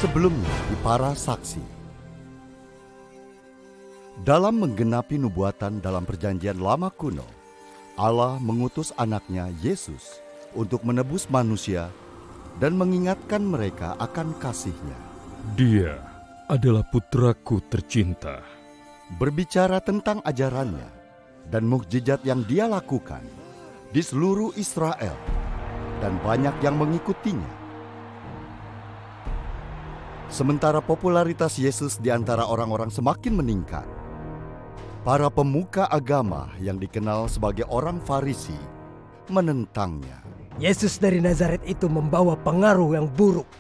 Sebelumnya di Para Saksi. Dalam menggenapi nubuatan dalam perjanjian lama kuno, Allah mengutus anaknya Yesus untuk menebus manusia dan mengingatkan mereka akan kasih-Nya. Dia adalah putraku tercinta. Berbicara tentang ajarannya dan mukjizat yang dia lakukan di seluruh Israel, dan banyak yang mengikutinya. Sementara popularitas Yesus di antara orang-orang semakin meningkat, para pemuka agama yang dikenal sebagai orang Farisi menentangnya. Yesus dari Nazaret itu membawa pengaruh yang buruk.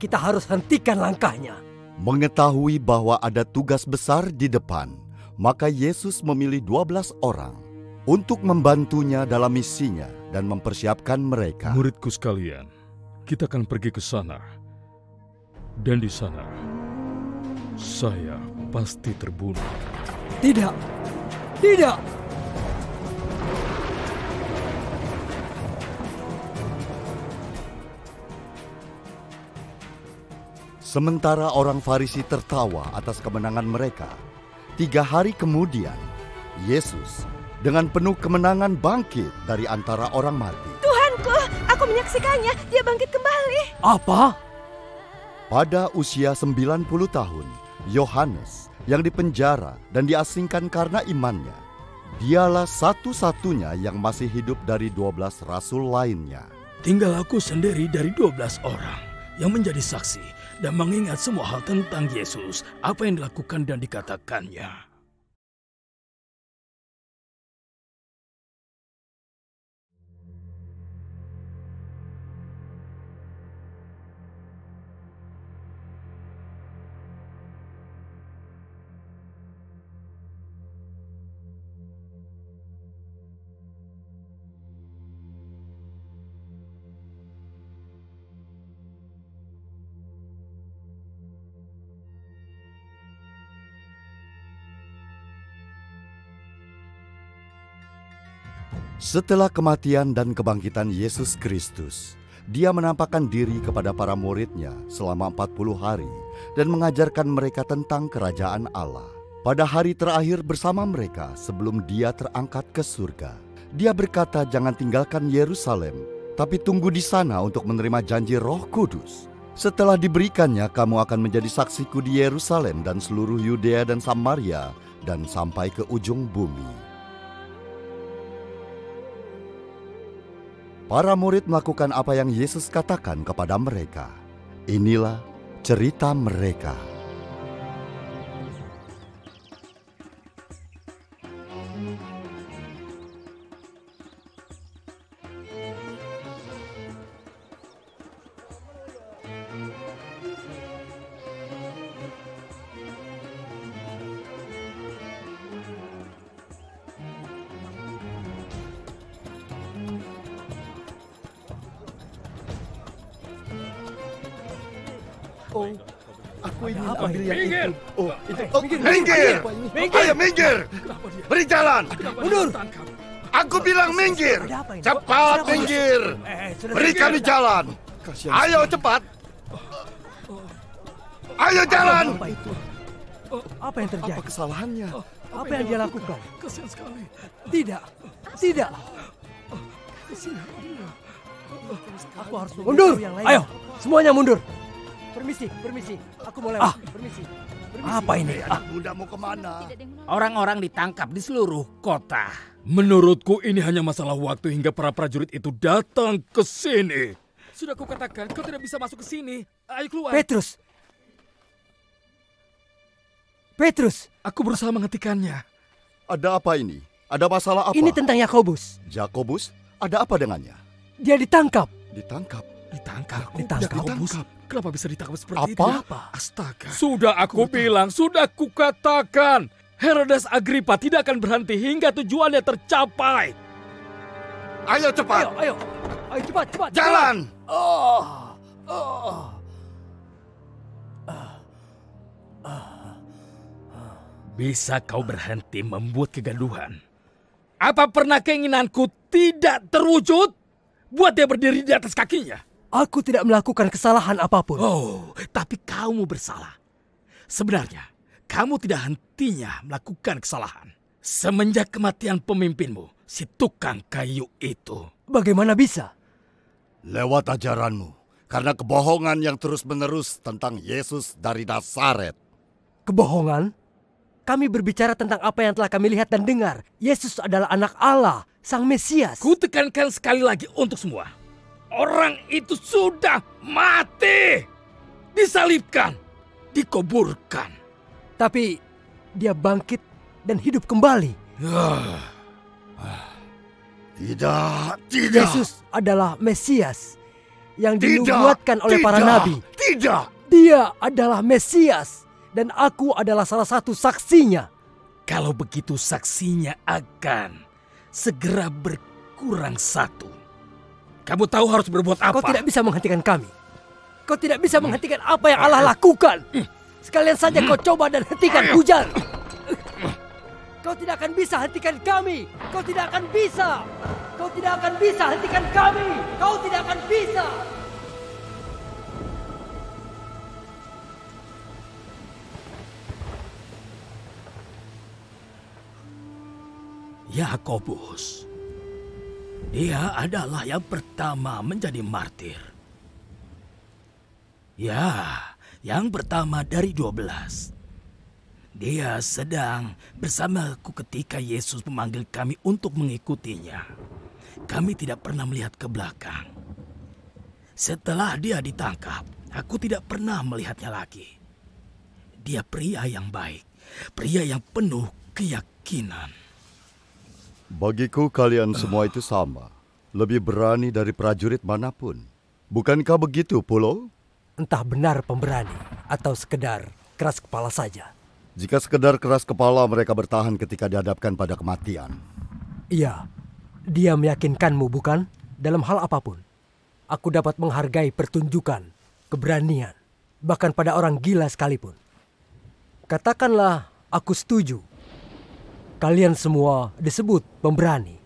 Kita harus hentikan langkahnya. Mengetahui bahwa ada tugas besar di depan, maka Yesus memilih 12 orang untuk membantunya dalam misinya dan mempersiapkan mereka. Muridku sekalian, kita akan pergi ke sana. Dan di sana, saya pasti terbunuh. Tidak, tidak. Sementara orang Farisi tertawa atas kemenangan mereka, 3 hari kemudian, Yesus dengan penuh kemenangan bangkit dari antara orang mati. Tuhanku, aku menyaksikannya, dia bangkit kembali. Apa? Pada usia 90 tahun, Yohanes yang dipenjara dan diasingkan karena imannya, dialah satu-satunya yang masih hidup dari 12 rasul lainnya. Tinggal aku sendiri dari 12 orang yang menjadi saksi dan mengingat semua hal tentang Yesus, apa yang dilakukan dan dikatakannya. Setelah kematian dan kebangkitan Yesus Kristus, Dia menampakkan diri kepada para murid-Nya selama 40 hari dan mengajarkan mereka tentang kerajaan Allah. Pada hari terakhir bersama mereka sebelum Dia terangkat ke surga, Dia berkata, "Jangan tinggalkan Yerusalem, tapi tunggu di sana untuk menerima janji Roh Kudus. Setelah diberikannya, kamu akan menjadi saksiku di Yerusalem dan seluruh Yudea dan Samaria dan sampai ke ujung bumi." Para murid melakukan apa yang Yesus katakan kepada mereka. Inilah cerita mereka. Oh, aku ingin ambil yang itu. Oh, itu. Oh, minggir! Ayo minggir! Beri jalan! Mundur! Aku bilang minggir! Cepat minggir! Beri kami jalan! Ayo cepat! Ayo jalan! Apa itu? Apa yang terjadi? Apa kesalahannya? Apa yang dia lakukan? Kasihan sekali. Tidak, tidak. Aku harus mundur. Yang lain. Ayo, semuanya mundur. Permisi, permisi. Aku mau lewat. Permisi. Apa ini? Anak muda mau kemana? Orang-orang ditangkap di seluruh kota. Menurutku ini hanya masalah waktu hingga para prajurit itu datang ke sini. Sudah kukatakan, kau tidak bisa masuk ke sini. Ayo keluar. Petrus. Petrus. Aku berusaha menghentikannya. Ada apa ini? Ada masalah apa? Ini tentang Yakobus. Jakobus, ada apa dengannya? Dia ditangkap. Ditangkap. Ditangkap. Kenapa bisa ditangkap seperti Apa? itu? Astaga. Sudah aku bilang, sudah kukatakan. Herodes Agripa tidak akan berhenti hingga tujuannya tercapai. Ayo cepat! Ayo cepat. Jalan! Bisa kau berhenti membuat kegaduhan? Apa pernah keinginanku tidak terwujud? Buat dia berdiri di atas kakinya. Aku tidak melakukan kesalahan apapun. Oh, tapi kamu bersalah. Sebenarnya, kamu tidak hentinya melakukan kesalahan. Semenjak kematian pemimpinmu, si tukang kayu itu. Bagaimana bisa? Lewat ajaranmu, karena kebohongan yang terus-menerus tentang Yesus dari Nazaret. Kebohongan? Kami berbicara tentang apa yang telah kami lihat dan dengar. Yesus adalah anak Allah, Sang Mesias. Ku tekankan sekali lagi untuk semua. Orang itu sudah mati. Disalibkan. Dikuburkan. Tapi dia bangkit dan hidup kembali. Tidak. Yesus adalah Mesias yang dinubuatkan oleh para nabi. Tidak. Dia adalah Mesias dan aku adalah salah satu saksinya. Kalau begitu saksinya akan segera berkurang satu. Kamu tahu harus berbuat apa? Kau tidak bisa menghentikan kami. Kau tidak bisa menghentikan apa yang Allah lakukan. Sekalian saja kau coba dan hentikan hujan. Kau tidak akan bisa hentikan kami. Kau tidak akan bisa. Kau tidak akan bisa hentikan kami. Kau tidak akan bisa. Yakobus. Dia adalah yang pertama menjadi martir. Ya, yang pertama dari 12. Dia sedang bersamaku ketika Yesus memanggil kami untuk mengikutinya. Kami tidak pernah melihat ke belakang. Setelah dia ditangkap, aku tidak pernah melihatnya lagi. Dia pria yang baik, pria yang penuh keyakinan. Bagiku kalian semua itu sama. Lebih berani dari prajurit manapun. Bukankah begitu, Pulo? Entah benar pemberani atau sekedar keras kepala saja. Jika sekedar keras kepala, mereka bertahan ketika dihadapkan pada kematian. Iya, dia meyakinkanmu bukan? Dalam hal apapun. Aku dapat menghargai pertunjukan, keberanian, bahkan pada orang gila sekalipun. Katakanlah aku setuju. Kalian semua disebut pemberani.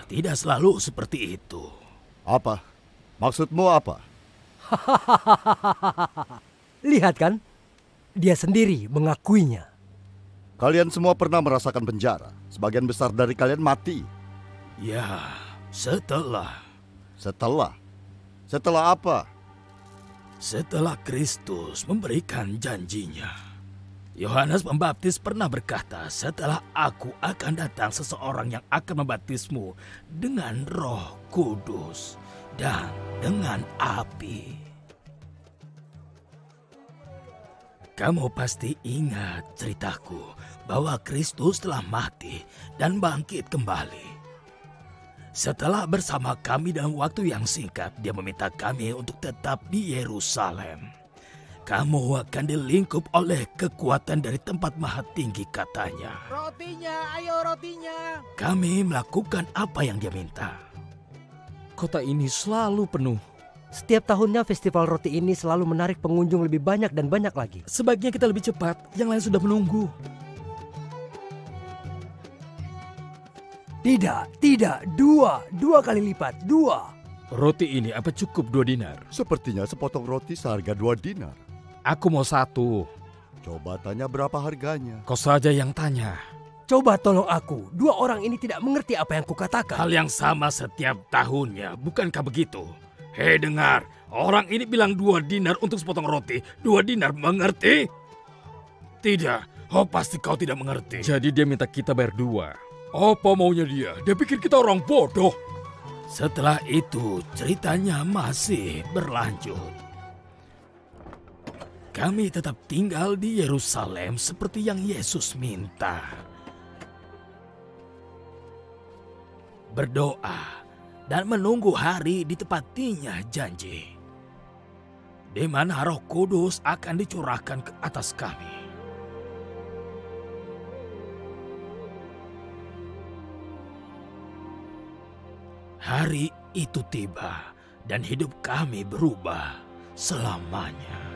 Tidak selalu seperti itu. Apa? Maksudmu apa? Lihat kan? Dia sendiri mengakuinya. Kalian semua pernah merasakan penjara. Sebagian besar dari kalian mati. Ya, setelah apa? Setelah Kristus memberikan janjinya. Yohanes Pembaptis pernah berkata, setelah aku akan datang seseorang yang akan membaptismu dengan Roh Kudus dan dengan api. Kamu pasti ingat ceritaku bahwa Kristus telah mati dan bangkit kembali. Setelah bersama kami dalam waktu yang singkat, dia meminta kami untuk tetap di Yerusalem. Kamu akan dilingkup oleh kekuatan dari tempat maha tinggi, katanya. Rotinya, ayo rotinya. Kami melakukan apa yang dia minta. Kota ini selalu penuh. Setiap tahunnya festival roti ini selalu menarik pengunjung lebih banyak dan banyak lagi. Sebaiknya kita lebih cepat, yang lain sudah menunggu. Tidak, dua kali lipat, 2. Roti ini apa cukup 2 dinar? Sepertinya sepotong roti seharga 2 dinar. Aku mau 1. Coba tanya berapa harganya. Kau saja yang tanya. Coba tolong aku, 2 orang ini tidak mengerti apa yang kukatakan. Hal yang sama setiap tahunnya, bukankah begitu? Hei dengar, orang ini bilang 2 dinar untuk sepotong roti. 2 dinar, mengerti? Tidak, oh pasti kau tidak mengerti. Jadi dia minta kita bayar 2. Apa maunya dia? Dia pikir kita orang bodoh. Setelah itu, ceritanya masih berlanjut. Kami tetap tinggal di Yerusalem seperti yang Yesus minta. Berdoa dan menunggu hari ditepatinya janji, di mana Roh Kudus akan dicurahkan ke atas kami. Hari itu tiba dan hidup kami berubah selamanya.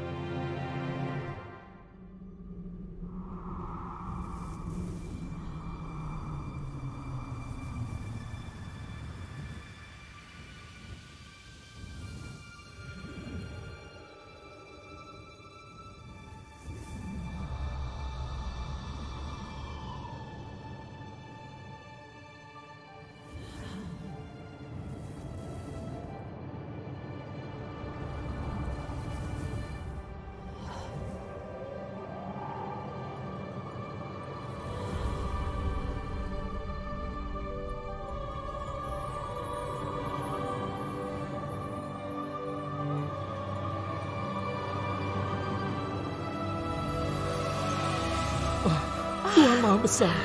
Tuhan Maha Besar.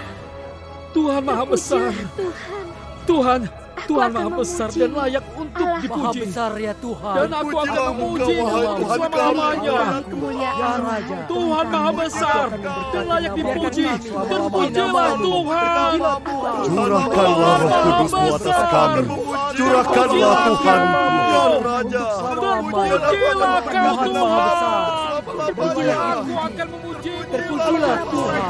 Tuhan Maha Besar. Tuhan Maha Besar dan layak untuk dipuji. Maha besar ya Tuhan. Dan aku akan memuji Tuhan selama-lamanya. Ya Raja. Tuhan Maha Besar dan layak dipuji. Terpujilah Tuhan. Curahkanlah Roh Kudus-Mu atas kami. Curahkanlah Tuhan. Ya Raja. Terpujilah Kau Tuhan. Terpujilah. Aku akan memuji. Terpujilah Tuhan.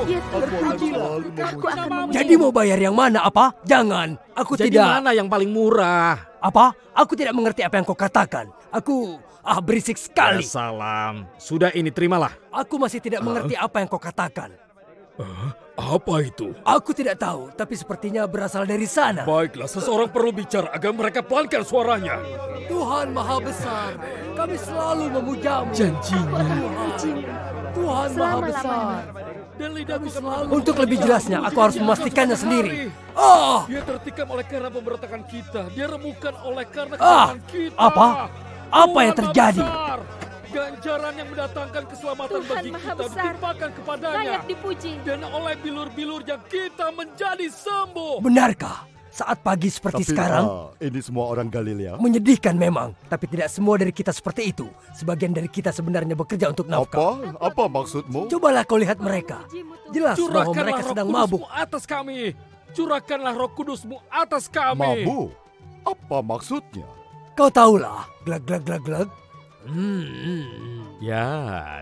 Ya Tuhan, aku akan memuji. Jadi mau bayar yang mana apa? Jangan. Aku Jadi tidak. mana yang paling murah? Apa? Aku tidak mengerti apa yang kau katakan. Aku berisik sekali. Ya salam. Sudah ini terimalah. Aku masih tidak mengerti apa yang kau katakan. Apa itu? Aku tidak tahu, tapi sepertinya berasal dari sana. Baiklah, seseorang perlu bicara agar mereka pelankan suaranya. Tuhan Maha Besar, kami selalu memujamu. Janjinya. Tuhan Maha Besar. Dan lidahku selalu. Untuk lebih jelasnya, aku harus memastikannya sendiri. Dia tertikam oleh karena pemberontakan kita. Dia remukan oleh karena kesalahan kita. Apa? Apa Tuhan yang terjadi? Maha Besar. Ganjaran yang mendatangkan keselamatan Tuhan bagi Maha kita Besar. ditimpakan kepadanya. Layak dipuji. Dan oleh bilur-bilurnya kita menjadi sembuh. Benarkah? Saat pagi seperti sekarang, ini semua orang Galilea. menyedihkan memang. Tapi tidak semua dari kita seperti itu. Sebagian dari kita sebenarnya bekerja untuk nafkah. Apa maksudmu? Cobalah kau lihat mereka. Jelas bahwa Curahkanlah mereka Roh sedang Kudus-Mu mabuk. atas kami. Curahkanlah Roh Kudus-Mu atas kami. Mabuk? Apa maksudnya? Kau tahulah. Glag glag glag glag. Ya,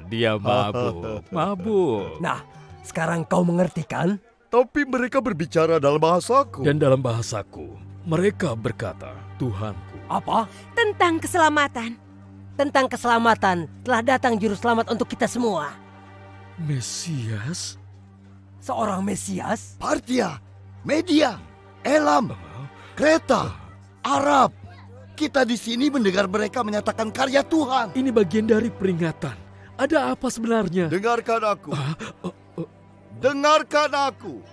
dia mabuk. Mabuk. Nah, sekarang kau mengerti kan? Tapi mereka berbicara dalam bahasaku. Dan dalam bahasaku, mereka berkata, Tuhanku. Apa? Tentang keselamatan. Tentang keselamatan. Telah datang juru selamat untuk kita semua. Mesias? Seorang Mesias? Partia, Media, Elam, Kreta, Arab. Kita di sini mendengar mereka menyatakan karya Tuhan. Ini bagian dari peringatan. Ada apa sebenarnya? Dengarkan aku. Dengarkan aku.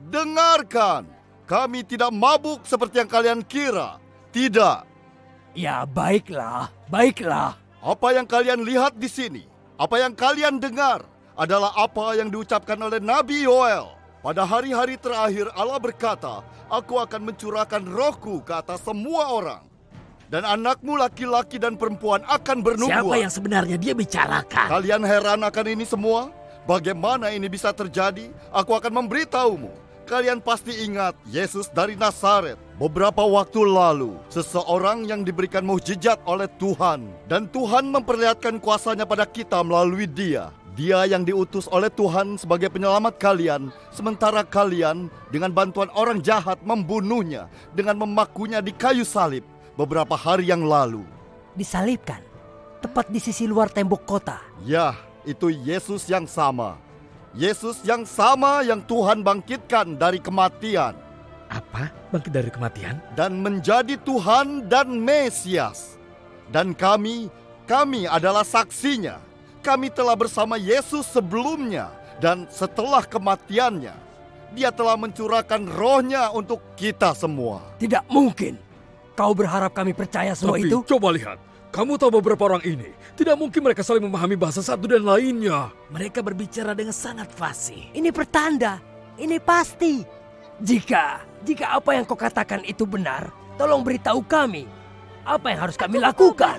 Dengarkan. Kami tidak mabuk seperti yang kalian kira. Tidak. Ya, baiklah. Baiklah. Apa yang kalian lihat di sini, apa yang kalian dengar adalah apa yang diucapkan oleh Nabi Yoel. Pada hari-hari terakhir Allah berkata, aku akan mencurahkan rohku ke atas semua orang. Dan anakmu laki-laki dan perempuan akan bernubuat. Siapa yang sebenarnya dia bicarakan? Kalian heran akan ini semua? Bagaimana ini bisa terjadi? Aku akan memberitahumu. Kalian pasti ingat Yesus dari Nazaret. Beberapa waktu lalu, seseorang yang diberikan mukjizat oleh Tuhan. Dan Tuhan memperlihatkan kuasanya pada kita melalui dia. Dia yang diutus oleh Tuhan sebagai penyelamat kalian. Sementara kalian dengan bantuan orang jahat membunuhnya dengan memakunya di kayu salib beberapa hari yang lalu. Disalibkan. Tepat di sisi luar tembok kota. Ya, itu Yesus yang sama. Yesus yang sama yang Tuhan bangkitkan dari kematian. Apa? Bangkit dari kematian? Dan menjadi Tuhan dan Mesias. Dan kami adalah saksinya. Kami telah bersama Yesus sebelumnya dan setelah kematiannya. Dia telah mencurahkan rohnya untuk kita semua. Tidak mungkin. Kau berharap kami percaya semua Tapi itu? coba lihat. Kamu tahu beberapa orang ini. Tidak mungkin mereka saling memahami bahasa satu dan lainnya. Mereka berbicara dengan sangat fasih. Ini pertanda. Ini pasti. Jika apa yang kau katakan itu benar, tolong beritahu kami. Apa yang harus kami lakukan?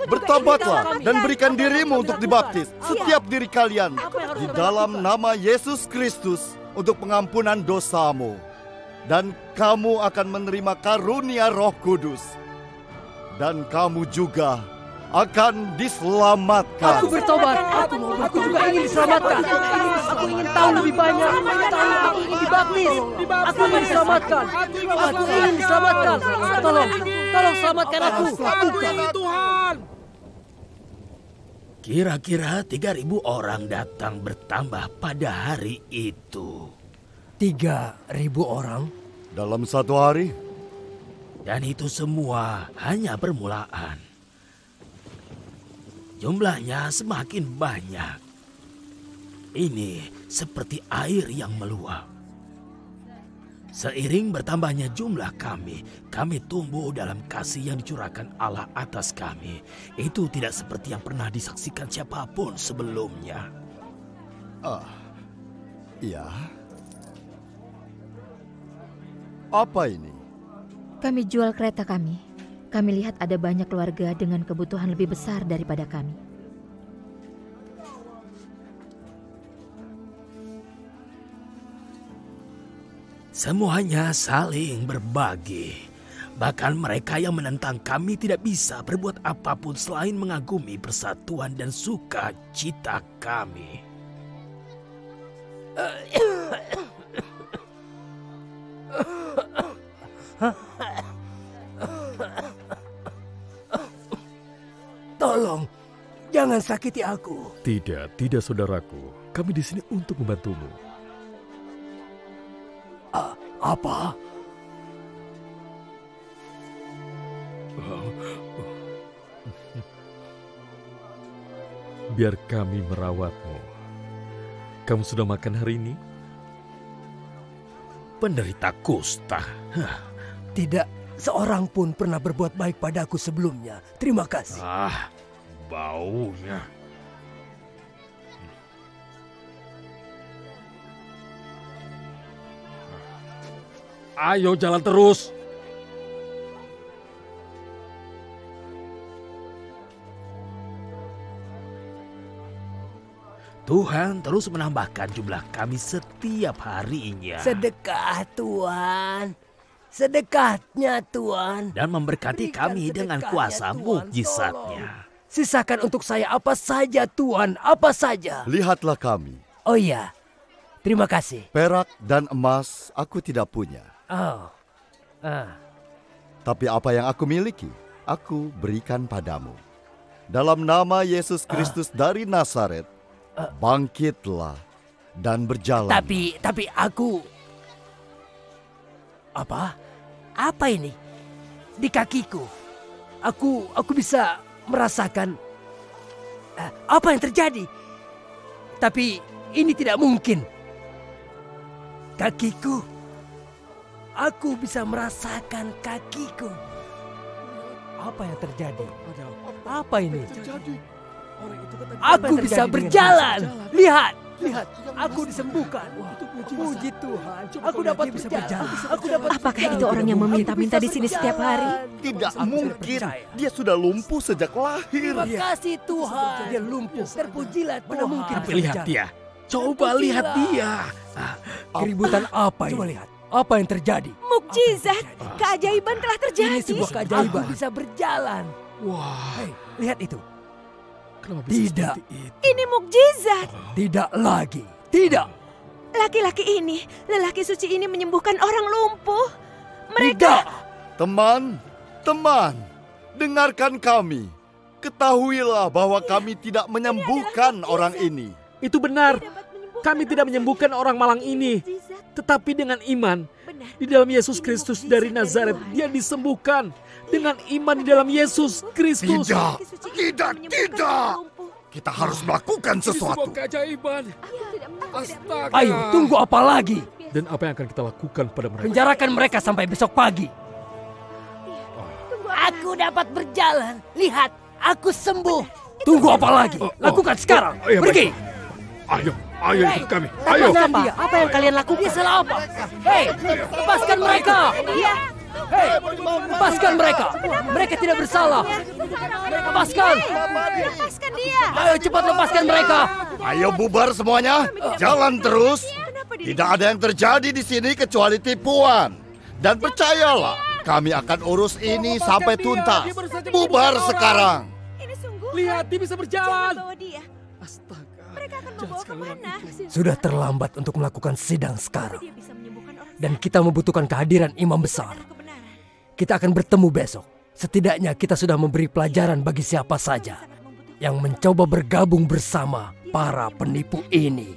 Bertobatlah dan berikan dirimu untuk dibaptis, setiap diri kalian, di dalam nama Yesus Kristus untuk pengampunan dosamu. Dan kamu akan menerima karunia Roh Kudus. Dan kamu juga akan diselamatkan. Aku bertobat. Aku juga ingin diselamatkan. Aku ingin tahu lebih banyak. Aku ingin dibaptis. Aku ingin diselamatkan. Aku ingin diselamatkan. Tolong selamatkan aku. Tuhan. Kira-kira 3.000 orang datang bertambah pada hari itu. 3.000 orang? Dalam satu hari? Dan itu semua hanya permulaan. Jumlahnya semakin banyak. Ini seperti air yang meluap. Seiring bertambahnya jumlah kami tumbuh dalam kasih yang dicurahkan Allah atas kami. Itu tidak seperti yang pernah disaksikan siapapun sebelumnya. Ya. Apa ini? Kami jual kereta kami. Kami lihat ada banyak keluarga dengan kebutuhan lebih besar daripada kami. Semuanya saling berbagi. Bahkan mereka yang menentang kami tidak bisa berbuat apapun selain mengagumi persatuan dan sukacita kami. Tolong, jangan sakiti aku. Tidak saudaraku. Kami di sini untuk membantumu. Apa? Biar kami merawatmu. Kamu sudah makan hari ini? Penderita kusta. Tidak seorang pun pernah berbuat baik padaku sebelumnya. Terima kasih. Baunya. Ayo jalan terus. Tuhan terus menambahkan jumlah kami setiap harinya. Sedekah, Tuhan. Sedekahnya, Tuhan. Dan memberkati kami dengan kuasa mukjizatnya. Sisakan untuk saya apa saja, Tuhan. Apa saja. Lihatlah kami. Oh iya. Terima kasih. Perak dan emas aku tidak punya. Oh. Tapi apa yang aku miliki, aku berikan padamu. Dalam nama Yesus Kristus dari Nazaret, bangkitlah dan berjalan. Tapi aku... Apa? Apa ini? Di kakiku. Aku bisa merasakan... apa yang terjadi? Tapi ini tidak mungkin. Kakiku. Aku bisa merasakan kakiku. Apa yang terjadi? Apa ini? Aku bisa berjalan. Lihat. Aku disembuhkan. Puji Tuhan. Aku dapat berjalan. Apakah itu orang yang meminta-minta di sini setiap hari? Tidak mungkin. Dia sudah lumpuh sejak lahir. Terima kasih Tuhan. Dia lumpuh. Terpujilah Tuhan. Mungkin Tapi lihat dia. Coba lihat dia. Keributan apa ini? Coba lihat. Apa yang terjadi? Mukjizat, keajaiban telah terjadi. Ini sebuah keajaiban. Aku bisa berjalan. Wah. Hei, lihat itu. Kenapa bisa Tidak. seperti itu? Ini mukjizat. Tidak lagi. Tidak. Laki-laki ini, lelaki suci ini menyembuhkan orang lumpuh. Tidak. Teman, dengarkan kami. Ketahuilah bahwa kami tidak menyembuhkan orang ini. Itu benar. Kami tidak menyembuhkan orang malang ini. Tetapi dengan iman di dalam Yesus Kristus dari Nazaret, dia disembuhkan. Dengan iman di dalam Yesus Kristus. Tidak. Kita harus melakukan sesuatu. Ini sebuah keajaiban. Astaga. Ayo, tunggu apa lagi? Dan apa yang akan kita lakukan pada mereka? Penjarakan mereka sampai besok pagi. Aku dapat berjalan. Lihat, aku sembuh. Tunggu apa lagi? Lakukan sekarang. Pergi. Ayo ikut kami. Ayo. Dia, apa yang kalian lakukan? Dia salah apa? Hei, lepaskan mereka. Hei, lepaskan mereka. Mereka tidak bersalah. Lepaskan. Lepaskan dia. Ayo cepat lepaskan mereka. Ayo bubar semuanya. Jalan terus. Tidak ada yang terjadi di sini kecuali tipuan. Dan percayalah, kami akan urus ini sampai tuntas. Bubar sekarang. Ini sungguh. Lihat, dia bisa berjalan. Jangan bawa dia. Astaga. Mereka akan membawa kemana? Sudah terlambat untuk melakukan sidang sekarang. Dia bisa menyembuhkan orang Dan kita membutuhkan kehadiran imam besar. kebenaran. Kita akan bertemu besok. Setidaknya kita sudah memberi pelajaran bagi siapa saja yang mencoba bergabung bersama para penipu ini.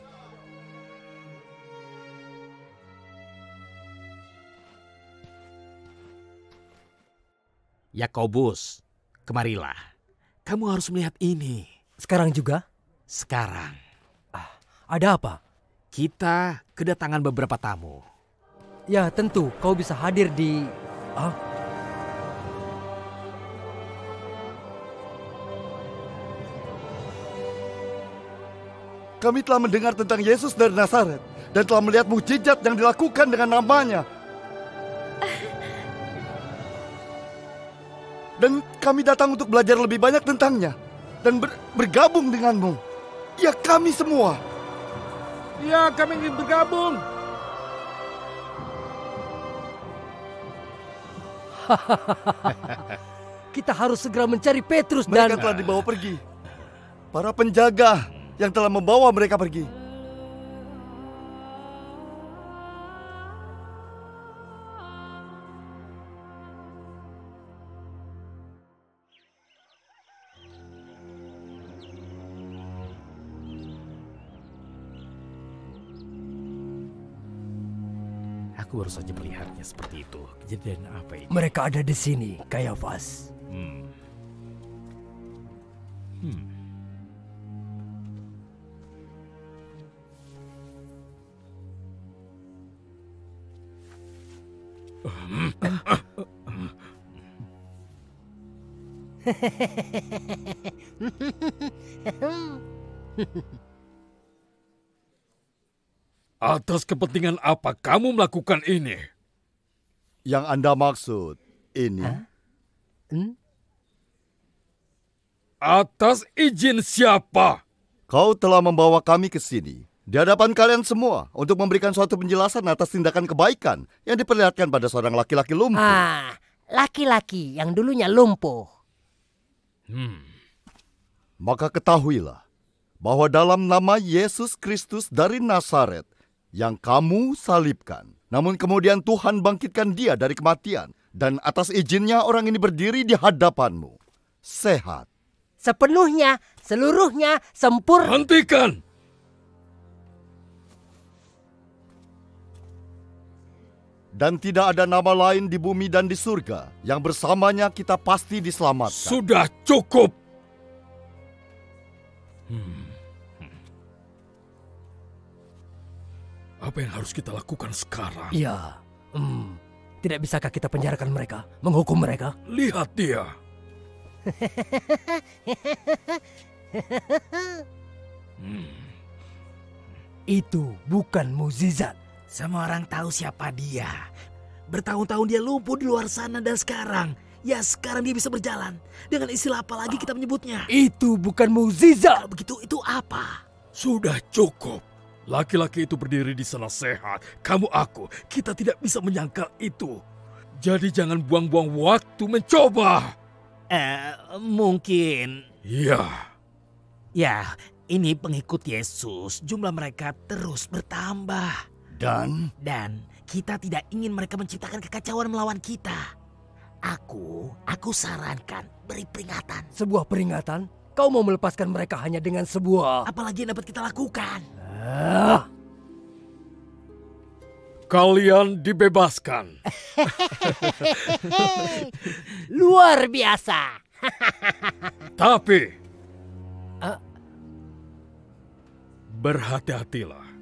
Yakobus, kemarilah. Kamu harus melihat ini. Sekarang juga? Sekarang. Ada apa? Kita kedatangan beberapa tamu. Ya tentu, kau bisa hadir di... Kami telah mendengar tentang Yesus dari Nazaret. dan telah melihat mukjizat yang dilakukan dengan namanya. Dan kami datang untuk belajar lebih banyak tentangnya dan bergabung denganmu. Ya, kami semua. Ya, kami ingin bergabung. Kita harus segera mencari Petrus Mereka telah dibawa pergi. Para penjaga yang telah membawa mereka pergi. Aku baru saja melihatnya seperti itu. Kejadian apa ini? Mereka ada di sini, Kayafas. Atas kepentingan apa kamu melakukan ini? Yang Anda maksud ini? Atas izin siapa? Kau telah membawa kami ke sini di hadapan kalian semua untuk memberikan suatu penjelasan atas tindakan kebaikan yang diperlihatkan pada seorang laki-laki lumpuh. Laki-laki yang dulunya lumpuh. Maka ketahuilah bahwa dalam nama Yesus Kristus dari Nazaret yang kamu salibkan, namun kemudian Tuhan bangkitkan dia dari kematian, dan atas izinnya orang ini berdiri di hadapanmu, sehat. Sepenuhnya, seluruhnya, sempurna. Hentikan! Dan tidak ada nama lain di bumi dan di surga yang bersamanya kita pasti diselamatkan. Sudah cukup! Apa yang harus kita lakukan sekarang? Ya, tidak bisakah kita penjarakan mereka, menghukum mereka? Lihat dia. Itu bukan mukjizat. Semua orang tahu siapa dia. Bertahun-tahun dia lumpuh di luar sana dan sekarang dia bisa berjalan. Dengan istilah apa lagi kita menyebutnya? Itu bukan mukjizat. Kalau begitu itu apa? Sudah cukup. Laki-laki itu berdiri di sana sehat. Kamu aku, kita tidak bisa menyangkal itu. Jadi jangan buang-buang waktu mencoba. Mungkin. Iya. Ya, ini pengikut Yesus. Jumlah mereka terus bertambah. Dan kita tidak ingin mereka menciptakan kekacauan melawan kita. Aku sarankan beri peringatan. Sebuah peringatan? Kau mau melepaskan mereka hanya dengan sebuah... Apalagi yang dapat kita lakukan? Kalian dibebaskan. Luar biasa. Tapi berhati-hatilah.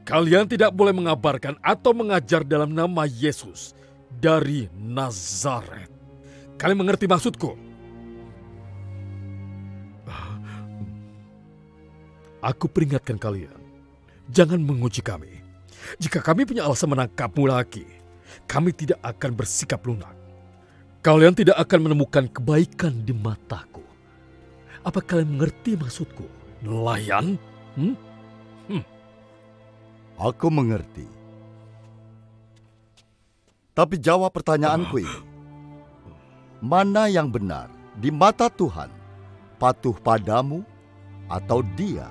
Kalian tidak boleh mengabarkan atau mengajar dalam nama Yesus dari Nazaret. Kalian mengerti maksudku? Aku peringatkan kalian, jangan menguji kami. Jika kami punya alasan menangkapmu lagi, kami tidak akan bersikap lunak. Kalian tidak akan menemukan kebaikan di mataku. Apa kalian mengerti maksudku? Nelayan? Aku mengerti. Tapi jawab pertanyaanku ini. Mana yang benar di mata Tuhan? Patuh padamu atau dia?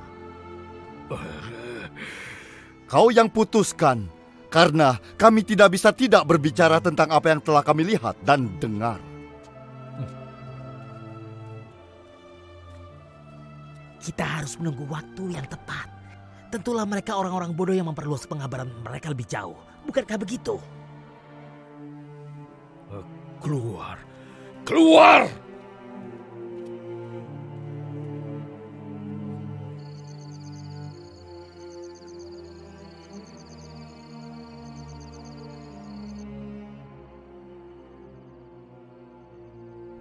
Kau yang putuskan, karena kami tidak bisa tidak berbicara tentang apa yang telah kami lihat dan dengar. Kita harus menunggu waktu yang tepat. Tentulah mereka orang-orang bodoh yang memperluas pengabaran mereka lebih jauh. Bukankah begitu? Keluar! Keluar!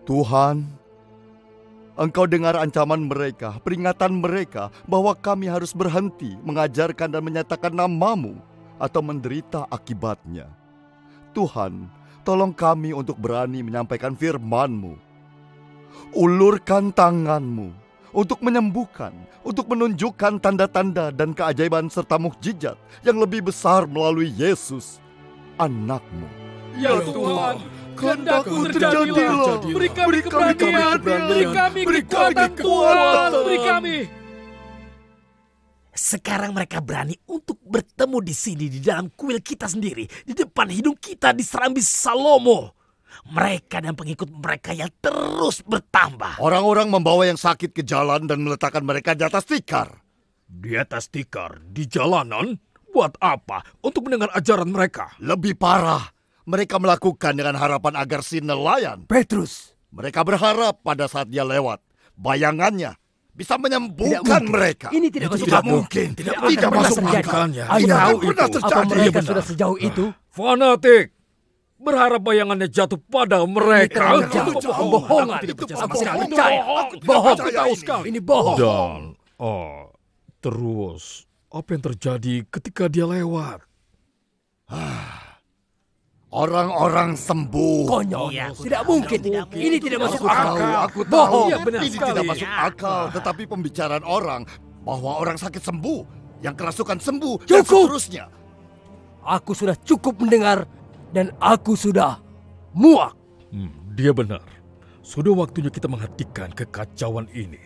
Tuhan, Engkau dengar ancaman mereka, peringatan mereka bahwa kami harus berhenti mengajarkan dan menyatakan nama-Mu atau menderita akibatnya. Tuhan, tolong kami untuk berani menyampaikan firman-Mu. Ulurkan tangan-Mu untuk menyembuhkan, untuk menunjukkan tanda-tanda dan keajaiban serta mukjizat yang lebih besar melalui Yesus, Anak-Mu. Ya Tuhan, kehendak-Mu terjadilah. Beri kami keberanian, beri kami kekuatan Tuhan, beri kami. Sekarang mereka berani untuk bertemu di sini di dalam kuil kita sendiri, di depan hidung kita di Serambi Salomo. Mereka dan pengikut mereka yang terus bertambah. Orang-orang membawa yang sakit ke jalan dan meletakkan mereka di atas tikar. Di atas tikar, di jalanan? Buat apa? Untuk mendengar ajaran mereka. Lebih parah, mereka melakukan dengan harapan agar si nelayan, Petrus, mereka berharap pada saat dia lewat, bayangannya bisa menyembuhkan mereka. ini tidak masuk Tidak akal. mungkin. Tidak Tidak pernah masuk terjadi. akalnya. Ayo, Tidak tahu pernah itu. terjadi. Apa mereka Iya, sudah sejauh itu? Fanatik! Berharap bayangannya jatuh pada mereka. Pembohongan. Aku tidak percaya Aku sama tidak sekali. percaya. Bohong. Bohong. Tahu sekali. Ini bohong. Dan, terus, apa yang terjadi ketika dia lewat? Orang-orang sembuh. Konyol. Tidak mungkin. Ini tidak masuk akal. Aku tahu. Iya, benar Ini sekali. tidak masuk akal. Tetapi pembicaraan orang bahwa orang sakit sembuh, yang kerasukan sembuh, dan Cukup. seterusnya. Aku sudah cukup mendengar dan aku sudah muak. Dia benar. Sudah waktunya kita menghentikan kekacauan ini.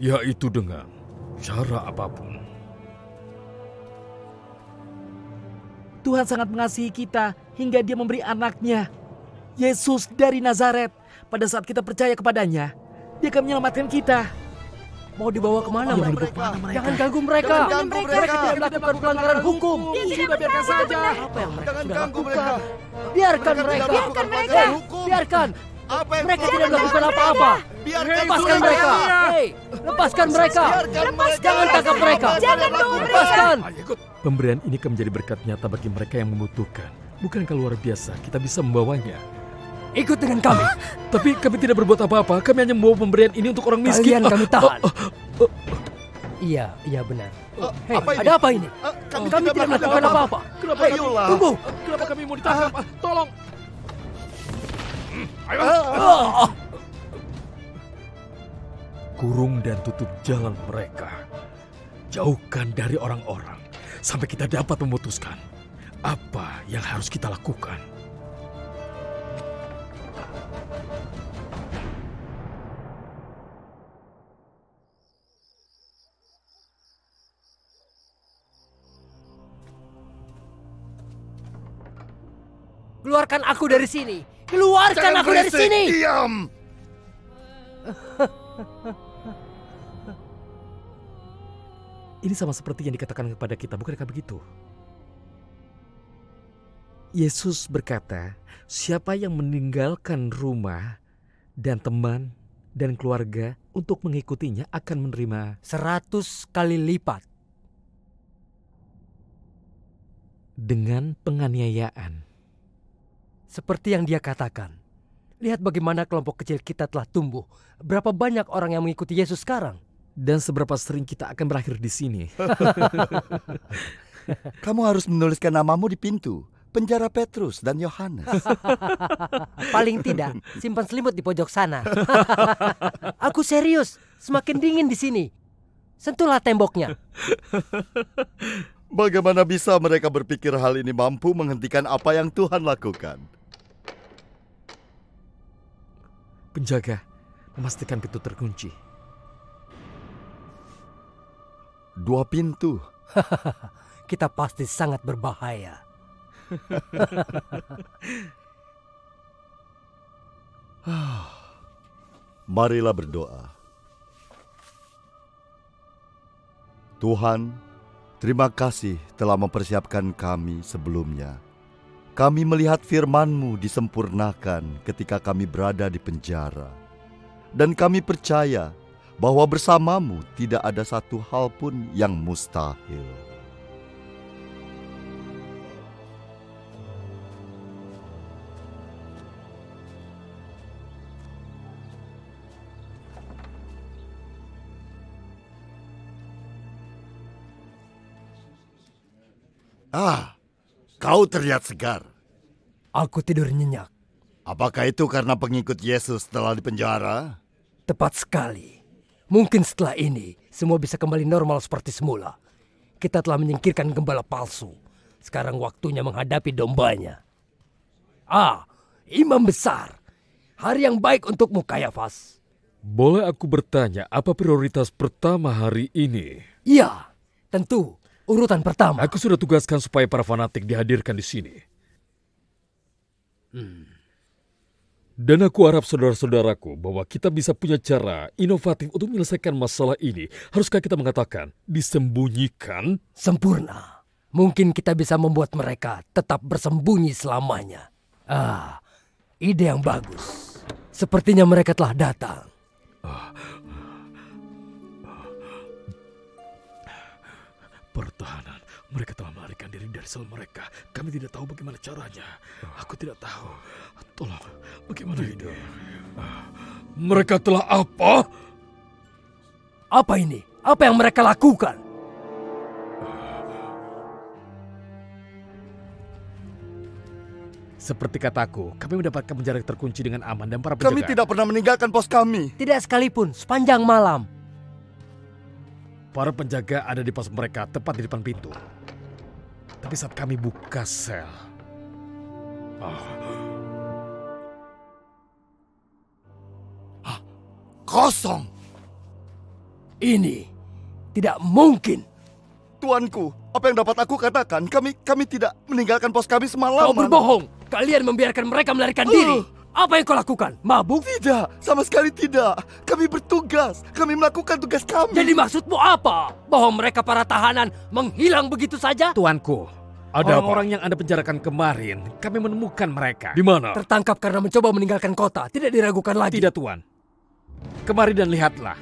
Yaitu dengan cara apapun. Tuhan sangat mengasihi kita hingga dia memberi anaknya, Yesus dari Nazaret. Pada saat kita percaya kepadanya, dia akan menyelamatkan kita. Mau dibawa kemana mereka? Jangan ganggu mereka. Jangan ganggu Mereka mereka. tidak melakukan pelanggaran hukum. Sudah biarkan saja. Apa yang mereka Jangan sudah ganggu lakukan? mereka. Biarkan Mereka mereka. tidak melakukan Biarkan pelanggaran hukum. Biarkan. Apa yang Mereka telah tidak melakukan apa-apa. Biarkan Lepaskan mereka. Hei, lepaskan mereka. Jangan tangkap mereka. Jangan bawa mereka. Lepaskan. Pemberian ini akan menjadi berkat nyata bagi mereka yang membutuhkan. Bukankah luar biasa kita bisa membawanya? Ikut dengan kami. Tapi kami tidak berbuat apa-apa. Kami hanya membawa pemberian ini untuk orang miskin. Kalian kami tahan. Iya benar. Hei, apa ini? ada apa ini? Kami Kami tidak melakukan apa-apa. Kenapa Hei, Ayolah. tunggu. Kenapa kami mau ditangkap? Tolong. Kurung dan tutup jalan mereka. Jauhkan dari orang-orang. Sampai kita dapat memutuskan apa yang harus kita lakukan. Keluarkan aku dari sini. Keluarkan Jangan aku dari berisik. sini. Diam. Ini sama seperti yang dikatakan kepada kita, bukankah begitu? Yesus berkata, siapa yang meninggalkan rumah dan teman dan keluarga untuk mengikutinya akan menerima 100 kali lipat. dengan penganiayaan. Seperti yang dia katakan. Lihat bagaimana kelompok kecil kita telah tumbuh. Berapa banyak orang yang mengikuti Yesus sekarang. Dan seberapa sering kita akan berakhir di sini. Kamu harus menuliskan namamu di pintu penjara Petrus dan Yohanes. Paling tidak, simpan selimut di pojok sana. Aku serius, semakin dingin di sini. Sentuhlah temboknya. Bagaimana bisa mereka berpikir hal ini mampu menghentikan apa yang Tuhan lakukan? Penjaga, memastikan pintu terkunci. 2 pintu. Kita pasti sangat berbahaya. Marilah berdoa. Tuhan, terima kasih telah mempersiapkan kami sebelumnya. Kami melihat firman-Mu disempurnakan ketika kami berada di penjara. Dan kami percaya bahwa bersamamu tidak ada satu hal pun yang mustahil. Kau terlihat segar. Aku tidur nyenyak. Apakah itu karena pengikut Yesus telah dipenjara? Tepat sekali. Mungkin setelah ini, semua bisa kembali normal seperti semula. Kita telah menyingkirkan gembala palsu. Sekarang waktunya menghadapi dombanya. Imam besar. Hari yang baik untukmu, Kayafas. Boleh aku bertanya, apa prioritas pertama hari ini? Iya, tentu. Urutan pertama. Aku sudah tugaskan supaya para fanatik dihadirkan di sini. Dan aku harap saudara-saudaraku bahwa kita bisa punya cara inovatif untuk menyelesaikan masalah ini. Haruskah kita mengatakan disembunyikan? Sempurna. Mungkin kita bisa membuat mereka tetap bersembunyi selamanya. Ide yang bagus. Sepertinya mereka telah datang. Pertahanan. Mereka telah melarikan diri dari sel mereka. Kami tidak tahu bagaimana caranya. Aku tidak tahu. Tolong, bagaimana ini? Mereka telah apa? Apa ini? Apa yang mereka lakukan? Seperti kataku, kami mendapatkan penjara terkunci dengan aman dan para penjaga. Kami tidak pernah meninggalkan pos kami. Tidak sekalipun, sepanjang malam. Para penjaga ada di pos mereka, tepat di depan pintu. Tapi saat kami buka sel... Kosong. Ini tidak mungkin. Tuanku, apa yang dapat aku katakan? Kami tidak meninggalkan pos kami semalam. Kau berbohong. Kalian membiarkan mereka melarikan diri. Apa yang kau lakukan? Mabuk? Tidak, sama sekali tidak. Kami bertugas. Kami melakukan tugas kami. Jadi maksudmu apa? Bahwa mereka para tahanan menghilang begitu saja? Tuanku, Ada orang-orang yang Anda penjarakan kemarin, kami menemukan mereka. Di mana? Tertangkap karena mencoba meninggalkan kota. Tidak diragukan lagi. Tidak, Tuan. Kemari dan lihatlah.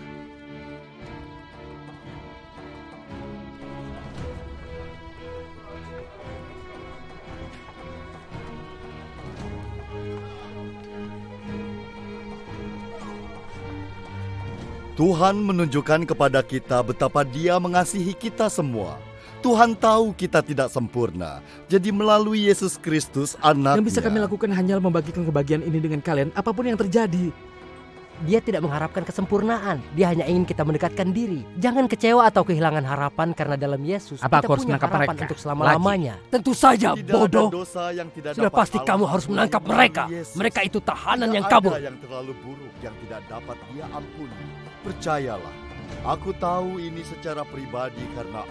Tuhan menunjukkan kepada kita betapa Dia mengasihi kita semua. Tuhan tahu kita tidak sempurna. Jadi melalui Yesus Kristus anaknya. Yang bisa kami lakukan hanyalah membagikan kebahagiaan ini dengan kalian apapun yang terjadi. Dia tidak mengharapkan kesempurnaan. Dia hanya ingin kita mendekatkan diri. Jangan kecewa atau kehilangan harapan karena dalam Yesus Apa kita aku harus punya menangkap harapan mereka untuk selama-lamanya. Tentu saja, Tidak bodoh. ada dosa yang tidak Sudah dapat pasti Allah kamu harus ampuni menangkap melalui mereka. Yesus. Mereka itu tahanan Tidak yang kabur. ada yang terlalu buruk yang tidak dapat Dia ampuni. Percayalah, aku tahu ini secara pribadi karena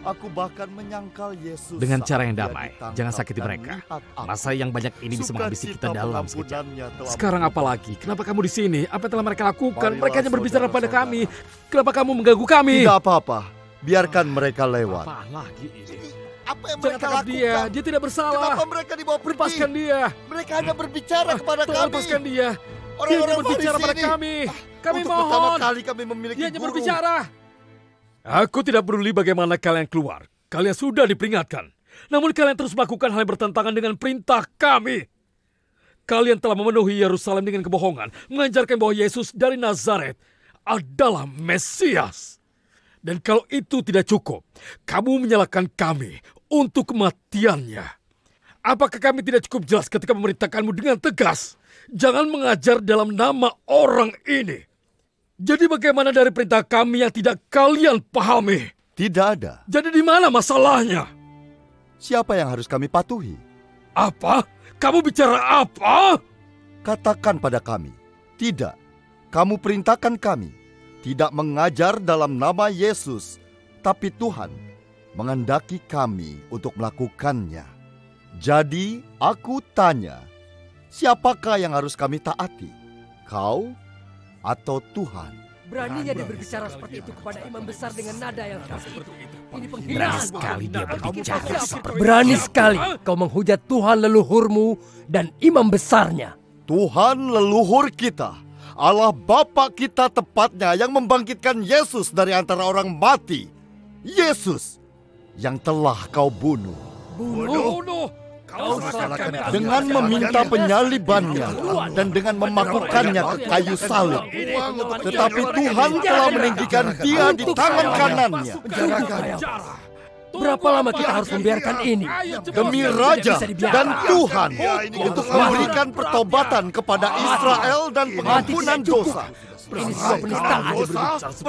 aku bahkan menyangkal Yesus Dengan saat cara yang Dia damai. ditangkap Jangan sakiti dan mereka. melihat aku. Masa yang banyak ini bisa menghabisi kita dalam sekejap. pengampunannya telah Sekarang apa berubah. lagi? Kenapa kamu di sini? Apa yang telah mereka lakukan? Marilah, Mereka hanya berbicara pada saudara-saudara. kami. Kenapa kamu mengganggu kami? Tidak apa-apa, biarkan mereka lewat. Apa lagi ini? Apa yang Jangan tangkap dia. Dia tidak bersalah. Kenapa mereka dibawa pergi? Lepaskan dia. Mereka hanya berbicara kepada Tolong kami. lepaskan dia. Dia hanya Orang-orang berbicara Farisi pada ini. kami. Kami Untuk pertama mohon. kali kami memiliki Dia hanya guru. berbicara. Aku tidak peduli bagaimana kalian keluar. Kalian sudah diperingatkan. Namun kalian terus melakukan hal yang bertentangan dengan perintah kami. Kalian telah memenuhi Yerusalem dengan kebohongan. Mengajarkan bahwa Yesus dari Nazaret adalah Mesias. Dan kalau itu tidak cukup, kamu menyalahkan kami untuk kematiannya. Apakah kami tidak cukup jelas ketika memerintahkanmu dengan tegas? Jangan mengajar dalam nama orang ini. Jadi bagaimana dari perintah kami yang tidak kalian pahami? Tidak ada. Jadi di mana masalahnya? Siapa yang harus kami patuhi? Apa? Kamu bicara apa? Katakan pada kami. Tidak. Kamu perintahkan kami tidak mengajar dalam nama Yesus, tapi Tuhan menghendaki kami untuk melakukannya. Jadi aku tanya, siapakah yang harus kami taati? Kau atau Tuhan? Beraninya dia berbicara seperti itu kepada imam besar dengan nada yang keras itu. Ini Berani penghinaan. sekali dia berbicara seperti Berani sekali kau menghujat Tuhan leluhurmu dan imam besarnya. Tuhan leluhur kita, Allah Bapa kita tepatnya yang membangkitkan Yesus dari antara orang mati. Yesus yang telah kau bunuh. Bunuh. Kau Dengan meminta penyalibannya dan dengan memakukannya ke kayu salib. Tetapi Tuhan telah meninggikan dia di tangan kanannya. Berapa lama kita harus membiarkan ini? Demi Raja dan Tuhan untuk memberikan pertobatan kepada Israel dan pengampunan dosa. Ini semua penistaan.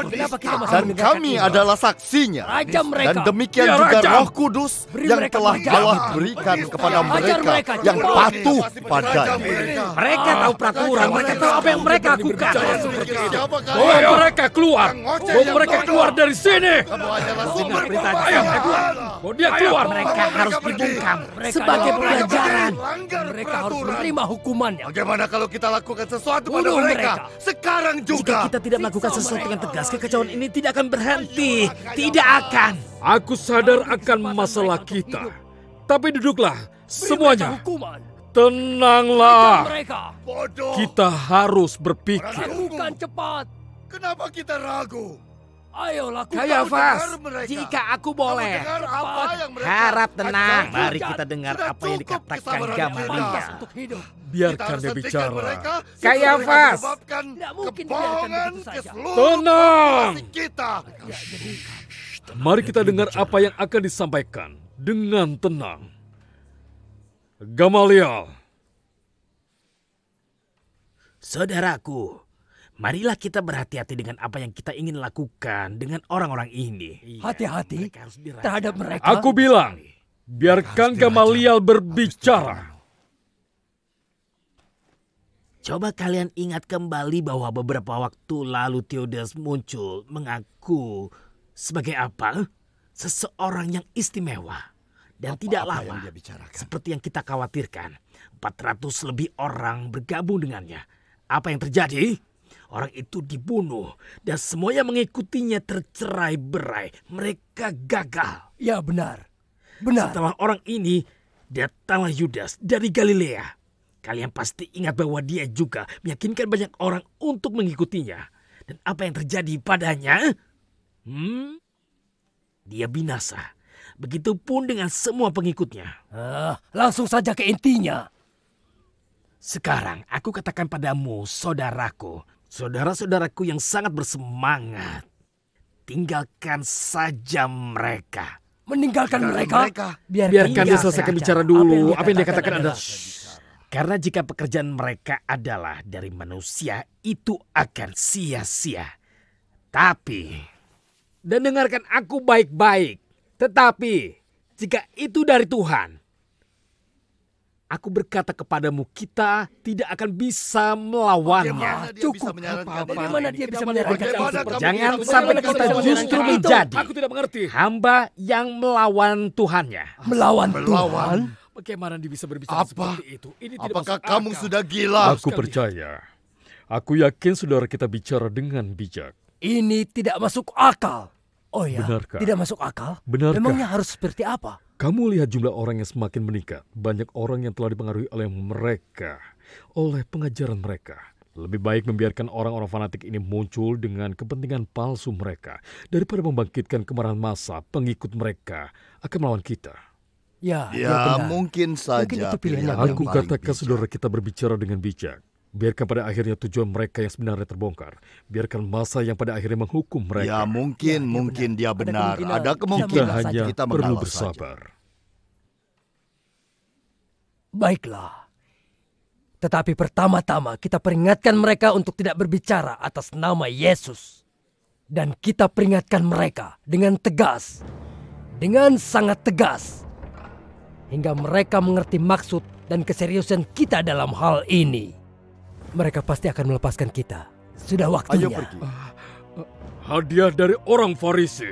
Kenapa kita masih Dan mendengarkan kami ini? adalah saksinya. Raja mereka. Dan demikian Ya, juga Raja. Roh Kudus yang mereka telah berjalan. Allah berikan kepada Ajar mereka mereka, yang cepat. patuh padanya. Mereka tahu peraturan, mereka tahu apa yang mereka lakukan. Bawa mereka keluar. Bawa mereka keluar dari sini. Dengar perintah Ayo, keluar. Bawa dia keluar. Mereka harus dibungkam Mereka sebagai adalah pelajaran. Mereka harus menerima hukumannya. Bagaimana kalau kita lakukan sesuatu pada Bunuh mereka mereka. sekarang Jika juga? kita tidak melakukan sesuatu dengan tegas, kekacauan ini tidak akan berhenti. Tidak akan. Aku sadar akan masalah kita. Tapi duduklah semuanya. Hukuman. Tenanglah. Mereka. Bodoh. Kita harus berpikir. Lakukan cepat. Kenapa kita ragu? Ayo lakukan. Kayafas, dengar mereka. jika aku boleh, Dengar apa yang mereka harap tenang. ajarkan. Mari kita dengar Sudah apa yang cukup dikatakan kesabaran Gamaliel. kita. Untuk hidup. Biarkan dia bicara. Kayafas. Tidak mungkin dibiarkan begitu saja. Tenang. Kita. Mari kita dengar apa yang akan disampaikan dengan tenang. Gamaliel. Saudaraku, marilah kita berhati-hati dengan apa yang kita ingin lakukan dengan orang-orang ini. Hati-hati Mereka harus dirajam. terhadap mereka. Aku bilang, biarkan Gamaliel berbicara. Coba kalian ingat kembali bahwa beberapa waktu lalu Theodas muncul mengaku sebagai apa? Seseorang yang istimewa. Dan tidak lama, seperti yang kita khawatirkan, 400 lebih orang bergabung dengannya. Apa yang terjadi? Orang itu dibunuh dan semua yang mengikutinya tercerai-berai. Mereka gagal. Ya benar. Benar. Setelah orang ini, datanglah Yudas dari Galilea. Kalian pasti ingat bahwa dia juga meyakinkan banyak orang untuk mengikutinya. Dan apa yang terjadi padanya? Dia binasa. Begitupun dengan semua pengikutnya. Langsung saja ke intinya. Sekarang aku katakan padamu, saudaraku, saudara-saudaraku yang sangat bersemangat. Tinggalkan saja mereka. Meninggalkan mereka? Biarkan dia selesaikan bicara dulu. Apa yang dia katakan adalah... Karena jika pekerjaan mereka adalah dari manusia, itu akan sia-sia. Tapi, dan dengarkan aku baik-baik. Tetapi, jika itu dari Tuhan, aku berkata kepadamu, kita tidak akan bisa melawannya. Cukup. Bagaimana dia bisa menyarankan itu? Jangan sampai kita justru menjadi Aku tidak mengerti. hamba yang melawan Tuhannya. Melawan Tuhan? Bagaimana dia bisa berbicara seperti itu? Ini tidak Apakah masuk kamu akal. sudah gila? Aku percaya. Aku yakin saudara kita bicara dengan bijak. Ini tidak masuk akal. Oh ya, Benarkah? tidak masuk akal? Benarkah? Memangnya harus seperti apa? Kamu lihat jumlah orang yang semakin meningkat. Banyak orang yang telah dipengaruhi oleh mereka, oleh pengajaran mereka. Lebih baik membiarkan orang-orang fanatik ini muncul dengan kepentingan palsu mereka daripada membangkitkan kemarahan massa pengikut mereka akan melawan kita. Ya Ya, benar. mungkin saja. Mungkin itu pilihan yang Aku paling katakan bijak. saudara kita berbicara dengan bijak. Biarkan pada akhirnya tujuan mereka yang sebenarnya terbongkar. Biarkan massa yang pada akhirnya menghukum mereka. Ya, mungkin dia benar. Ada Kita kemungkinan hanya kita perlu mengalah bersabar. Baiklah. Tetapi pertama-tama kita peringatkan mereka untuk tidak berbicara atas nama Yesus. Dan kita peringatkan mereka dengan tegas. Dengan sangat tegas. Hingga mereka mengerti maksud dan keseriusan kita dalam hal ini. Mereka pasti akan melepaskan kita. Sudah waktunya. Ayo pergi. Hadiah dari orang Farisi.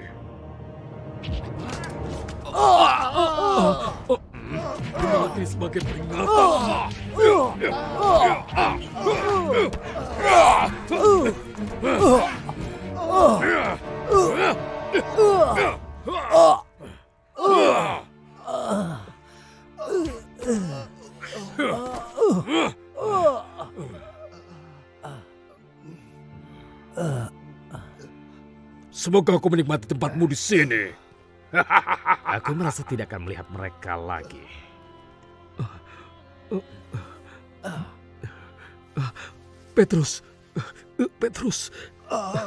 Ini sebagai peringatan. Semoga aku menikmati tempatmu di sini. Aku merasa tidak akan melihat mereka lagi. Petrus.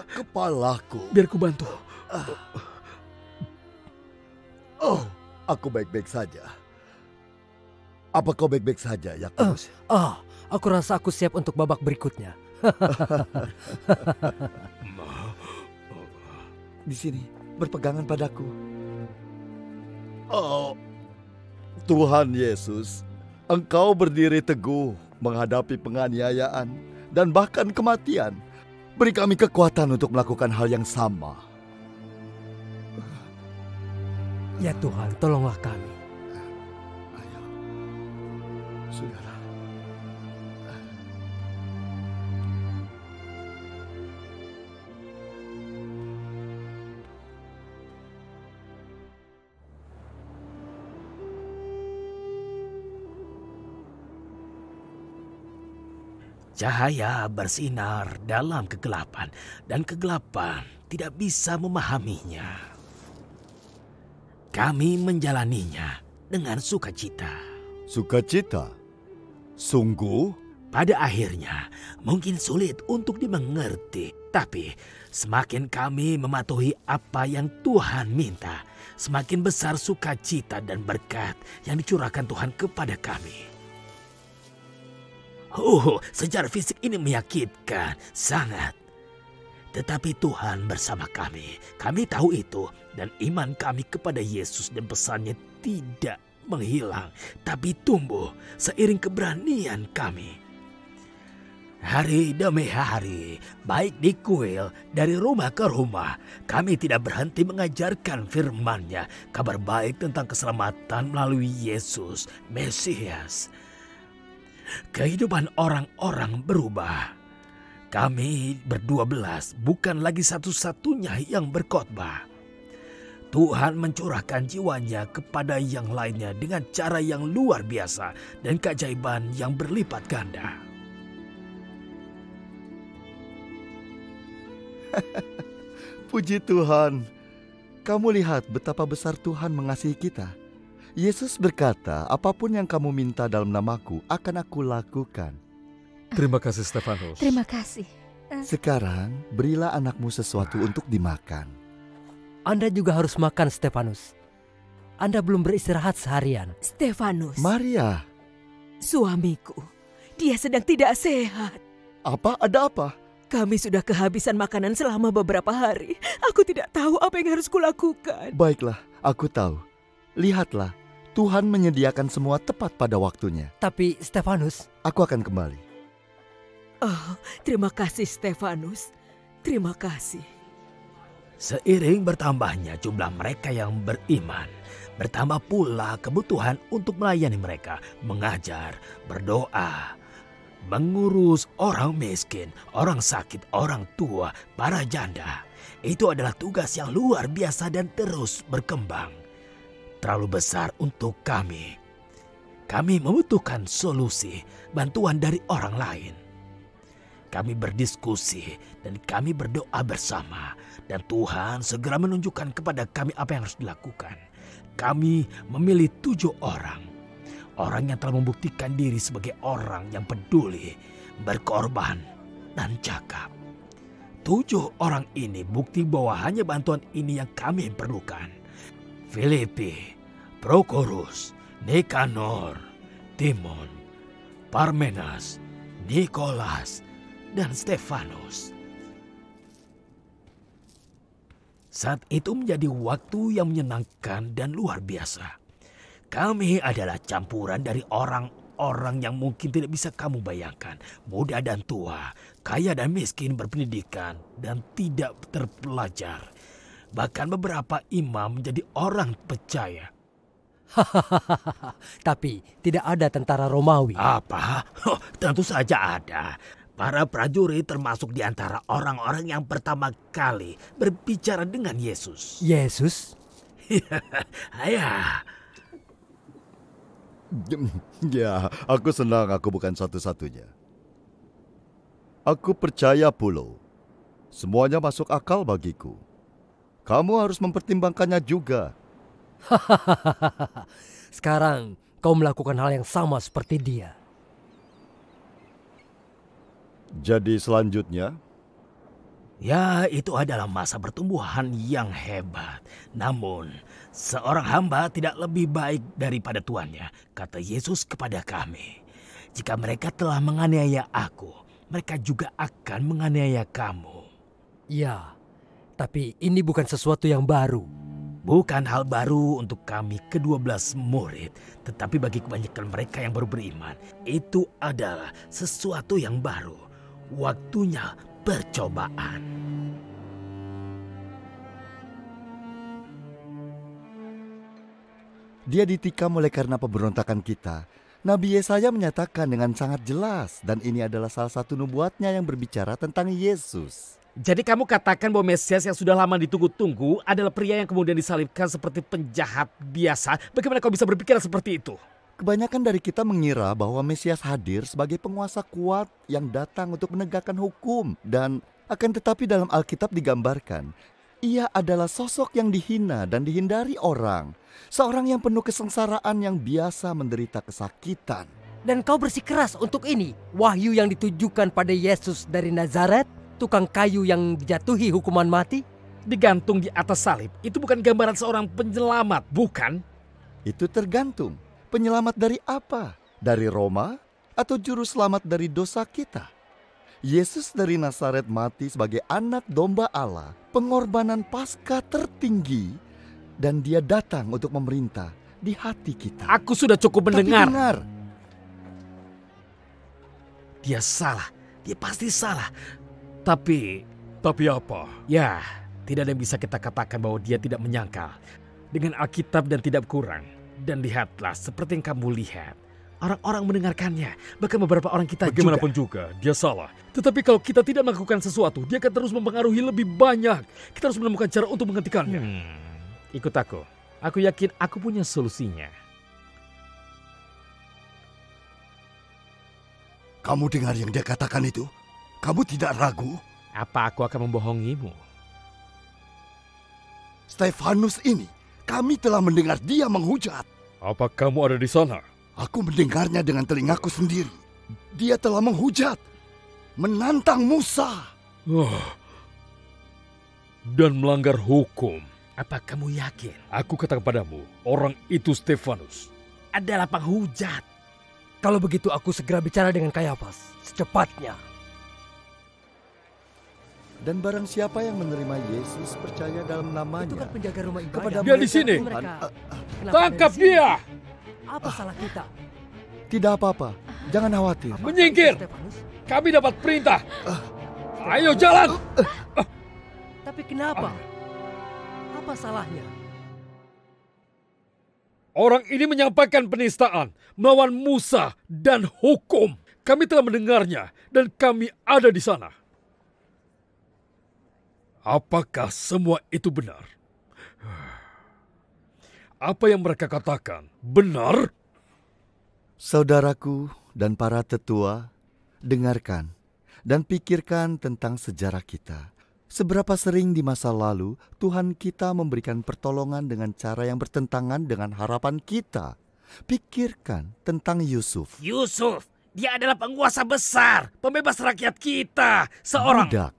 Kepalaku. Biar ku bantu. Oh, aku baik-baik saja. Apa kau baik-baik saja, Yakobus? Aku rasa aku siap untuk babak berikutnya. Di sini, berpegangan padaku. Oh, Tuhan Yesus, Engkau berdiri teguh menghadapi penganiayaan dan bahkan kematian. Beri kami kekuatan untuk melakukan hal yang sama. Ya Tuhan, tolonglah kami. Ayo, sudahlah. Cahaya bersinar dalam kegelapan, dan kegelapan tidak bisa memahaminya. Kami menjalaninya dengan sukacita. Sukacita? Sungguh? Pada akhirnya, mungkin sulit untuk dimengerti, tapi semakin kami mematuhi apa yang Tuhan minta, semakin besar sukacita dan berkat yang dicurahkan Tuhan kepada kami. Secara fisik ini menyakitkan, sangat. Tetapi Tuhan bersama kami. Kami tahu itu, dan iman kami kepada Yesus dan pesannya tidak menghilang, tapi tumbuh seiring keberanian kami. Hari demi hari, baik di kuil, dari rumah ke rumah, kami tidak berhenti mengajarkan firman-Nya, kabar baik tentang keselamatan melalui Yesus, Mesias. Kehidupan orang-orang berubah. Kami ber-12 bukan lagi satu-satunya yang berkhotbah. Tuhan mencurahkan jiwanya kepada yang lainnya dengan cara yang luar biasa dan keajaiban yang berlipat ganda. Puji Tuhan, kamu lihat betapa besar Tuhan mengasihi kita. Yesus berkata, apapun yang kamu minta dalam namaku akan aku lakukan. Terima kasih, Stefanus. Terima kasih. Sekarang berilah anakmu sesuatu untuk dimakan. Anda juga harus makan, Stefanus. Anda belum beristirahat seharian. Stefanus. Maria. Suamiku. Dia sedang tidak sehat. Apa? Ada apa? Kami sudah kehabisan makanan selama beberapa hari. Aku tidak tahu apa yang harus kulakukan. Baiklah, aku tahu. Lihatlah, Tuhan menyediakan semua tepat pada waktunya. Tapi, Stefanus, aku akan kembali. Oh, terima kasih, Stefanus. Terima kasih. Seiring bertambahnya jumlah mereka yang beriman, bertambah pula kebutuhan untuk melayani mereka, mengajar, berdoa, mengurus orang miskin, orang sakit, orang tua, para janda. Itu adalah tugas yang luar biasa dan terus berkembang. Terlalu besar untuk kami. Kami membutuhkan solusi, bantuan dari orang lain. Kami berdiskusi dan kami berdoa bersama, dan Tuhan segera menunjukkan kepada kami apa yang harus dilakukan. Kami memilih 7 orang. Orang yang telah membuktikan diri sebagai orang yang peduli, berkorban, dan cakap. 7 orang ini bukti bahwa hanya bantuan ini yang kami perlukan. Filipi, Prokorus, Nikanor, Timon, Parmenas, Nikolas, dan Stefanus. Saat itu menjadi waktu yang menyenangkan dan luar biasa. Kami adalah campuran dari orang-orang yang mungkin tidak bisa kamu bayangkan. Muda dan tua, kaya dan miskin, berpendidikan dan tidak terpelajar. Bahkan beberapa imam menjadi orang percaya. Tapi tidak ada tentara Romawi. Apa? Tentu saja ada. Para prajurit termasuk di antara orang-orang yang pertama kali berbicara dengan Yesus. Yesus? Ya. Ya, aku senang aku bukan satu-satunya. Aku percaya Pulo. Semuanya masuk akal bagiku. Kamu harus mempertimbangkannya juga. Sekarang kau melakukan hal yang sama seperti dia. Jadi selanjutnya, Ya, itu adalah masa pertumbuhan yang hebat. Namun, seorang hamba tidak lebih baik daripada tuannya, kata Yesus kepada kami. Jika mereka telah menganiaya aku, mereka juga akan menganiaya kamu. Ya, tapi ini bukan sesuatu yang baru. Bukan hal baru untuk kami ke-12 murid, tetapi bagi kebanyakan mereka yang baru beriman, itu adalah sesuatu yang baru. Waktunya percobaan. Dia ditikam oleh karena pemberontakan kita. Nabi Yesaya menyatakan dengan sangat jelas, dan ini adalah salah satu nubuatnya yang berbicara tentang Yesus. Jadi kamu katakan bahwa Mesias yang sudah lama ditunggu-tunggu adalah pria yang kemudian disalibkan seperti penjahat biasa. Bagaimana kau bisa berpikir seperti itu? Kebanyakan dari kita mengira bahwa Mesias hadir sebagai penguasa kuat yang datang untuk menegakkan hukum. Dan akan tetapi dalam Alkitab digambarkan, ia adalah sosok yang dihina dan dihindari orang. Seorang yang penuh kesengsaraan yang biasa menderita kesakitan. Dan kau bersikeras untuk ini, wahyu yang ditujukan pada Yesus dari Nazaret, tukang kayu yang dijatuhi hukuman mati? Digantung di atas salib, itu bukan gambaran seorang penyelamat, bukan? Itu tergantung. Penyelamat dari apa? Dari Roma atau juru selamat dari dosa kita? Yesus dari Nazaret mati sebagai anak domba Allah, pengorbanan Paskah tertinggi, dan dia datang untuk memerintah di hati kita. Aku sudah cukup mendengar. Tapi dengar. Dia salah, dia pasti salah. Tapi apa? Ya, tidak ada yang bisa kita katakan bahwa dia tidak menyangkal. Dengan Alkitab dan tidak kurang. Dan lihatlah seperti yang kamu lihat. Orang-orang mendengarkannya. Bahkan beberapa orang kita bagaimanapun juga, dia salah. Tetapi kalau kita tidak melakukan sesuatu, dia akan terus mempengaruhi lebih banyak. Kita harus menemukan cara untuk menghentikannya. Ikut aku. Aku yakin aku punya solusinya. Kamu dengar yang dia katakan itu? Kamu tidak ragu? Apa aku akan membohongimu? Stefanus ini, kami telah mendengar dia menghujat. Apa kamu ada di sana? Aku mendengarnya dengan telingaku sendiri. Dia telah menghujat, menantang Musa. Dan melanggar hukum. Apa kamu yakin? Aku katakan padamu, orang itu Stefanus adalah penghujat. Kalau begitu aku segera bicara dengan Kayafas secepatnya. Dan barang siapa yang menerima Yesus percaya dalam namanya. Itu kan penjaga rumah ibadah. Kepada dia di sini. Tangkap dia. Apa salah kita? Tidak apa-apa. Jangan khawatir. Menyingkir. Kami dapat perintah. Ayo jalan. Tapi kenapa? Apa salahnya? Orang ini menyampaikan penistaan melawan Musa dan hukum. Kami telah mendengarnya dan kami ada di sana. Apakah semua itu benar? Apa yang mereka katakan benar? Saudaraku dan para tetua, dengarkan dan pikirkan tentang sejarah kita. Seberapa sering di masa lalu Tuhan kita memberikan pertolongan dengan cara yang bertentangan dengan harapan kita. Pikirkan tentang Yusuf. Yusuf, dia adalah penguasa besar, pembebas rakyat kita. Seorang budak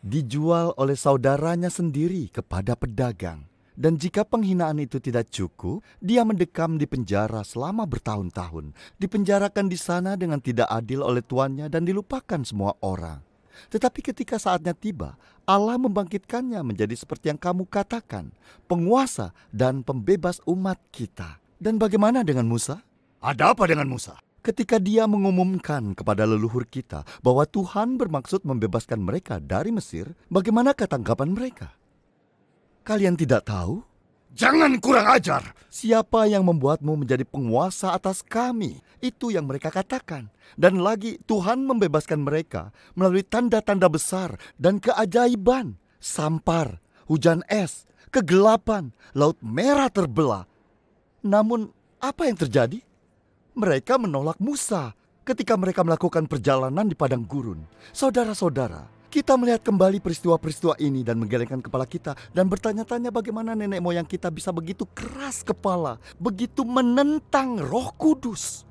dijual oleh saudaranya sendiri kepada pedagang. Dan jika penghinaan itu tidak cukup, dia mendekam di penjara selama bertahun-tahun. Dipenjarakan di sana dengan tidak adil oleh tuannya dan dilupakan semua orang. Tetapi ketika saatnya tiba, Allah membangkitkannya menjadi seperti yang kamu katakan, penguasa dan pembebas umat kita. Dan bagaimana dengan Musa? Ada apa dengan Musa? Ketika dia mengumumkan kepada leluhur kita bahwa Tuhan bermaksud membebaskan mereka dari Mesir, bagaimana tanggapan mereka? Kalian tidak tahu? Jangan kurang ajar. Siapa yang membuatmu menjadi penguasa atas kami? Itu yang mereka katakan. Dan lagi Tuhan membebaskan mereka melalui tanda-tanda besar dan keajaiban. Sampar, hujan es, kegelapan, laut merah terbelah. Namun apa yang terjadi? Mereka menolak Musa ketika mereka melakukan perjalanan di padang gurun. Saudara-saudara, kita melihat kembali peristiwa-peristiwa ini dan menggelengkan kepala kita dan bertanya-tanya bagaimana nenek moyang kita bisa begitu keras kepala, begitu menentang Roh Kudus.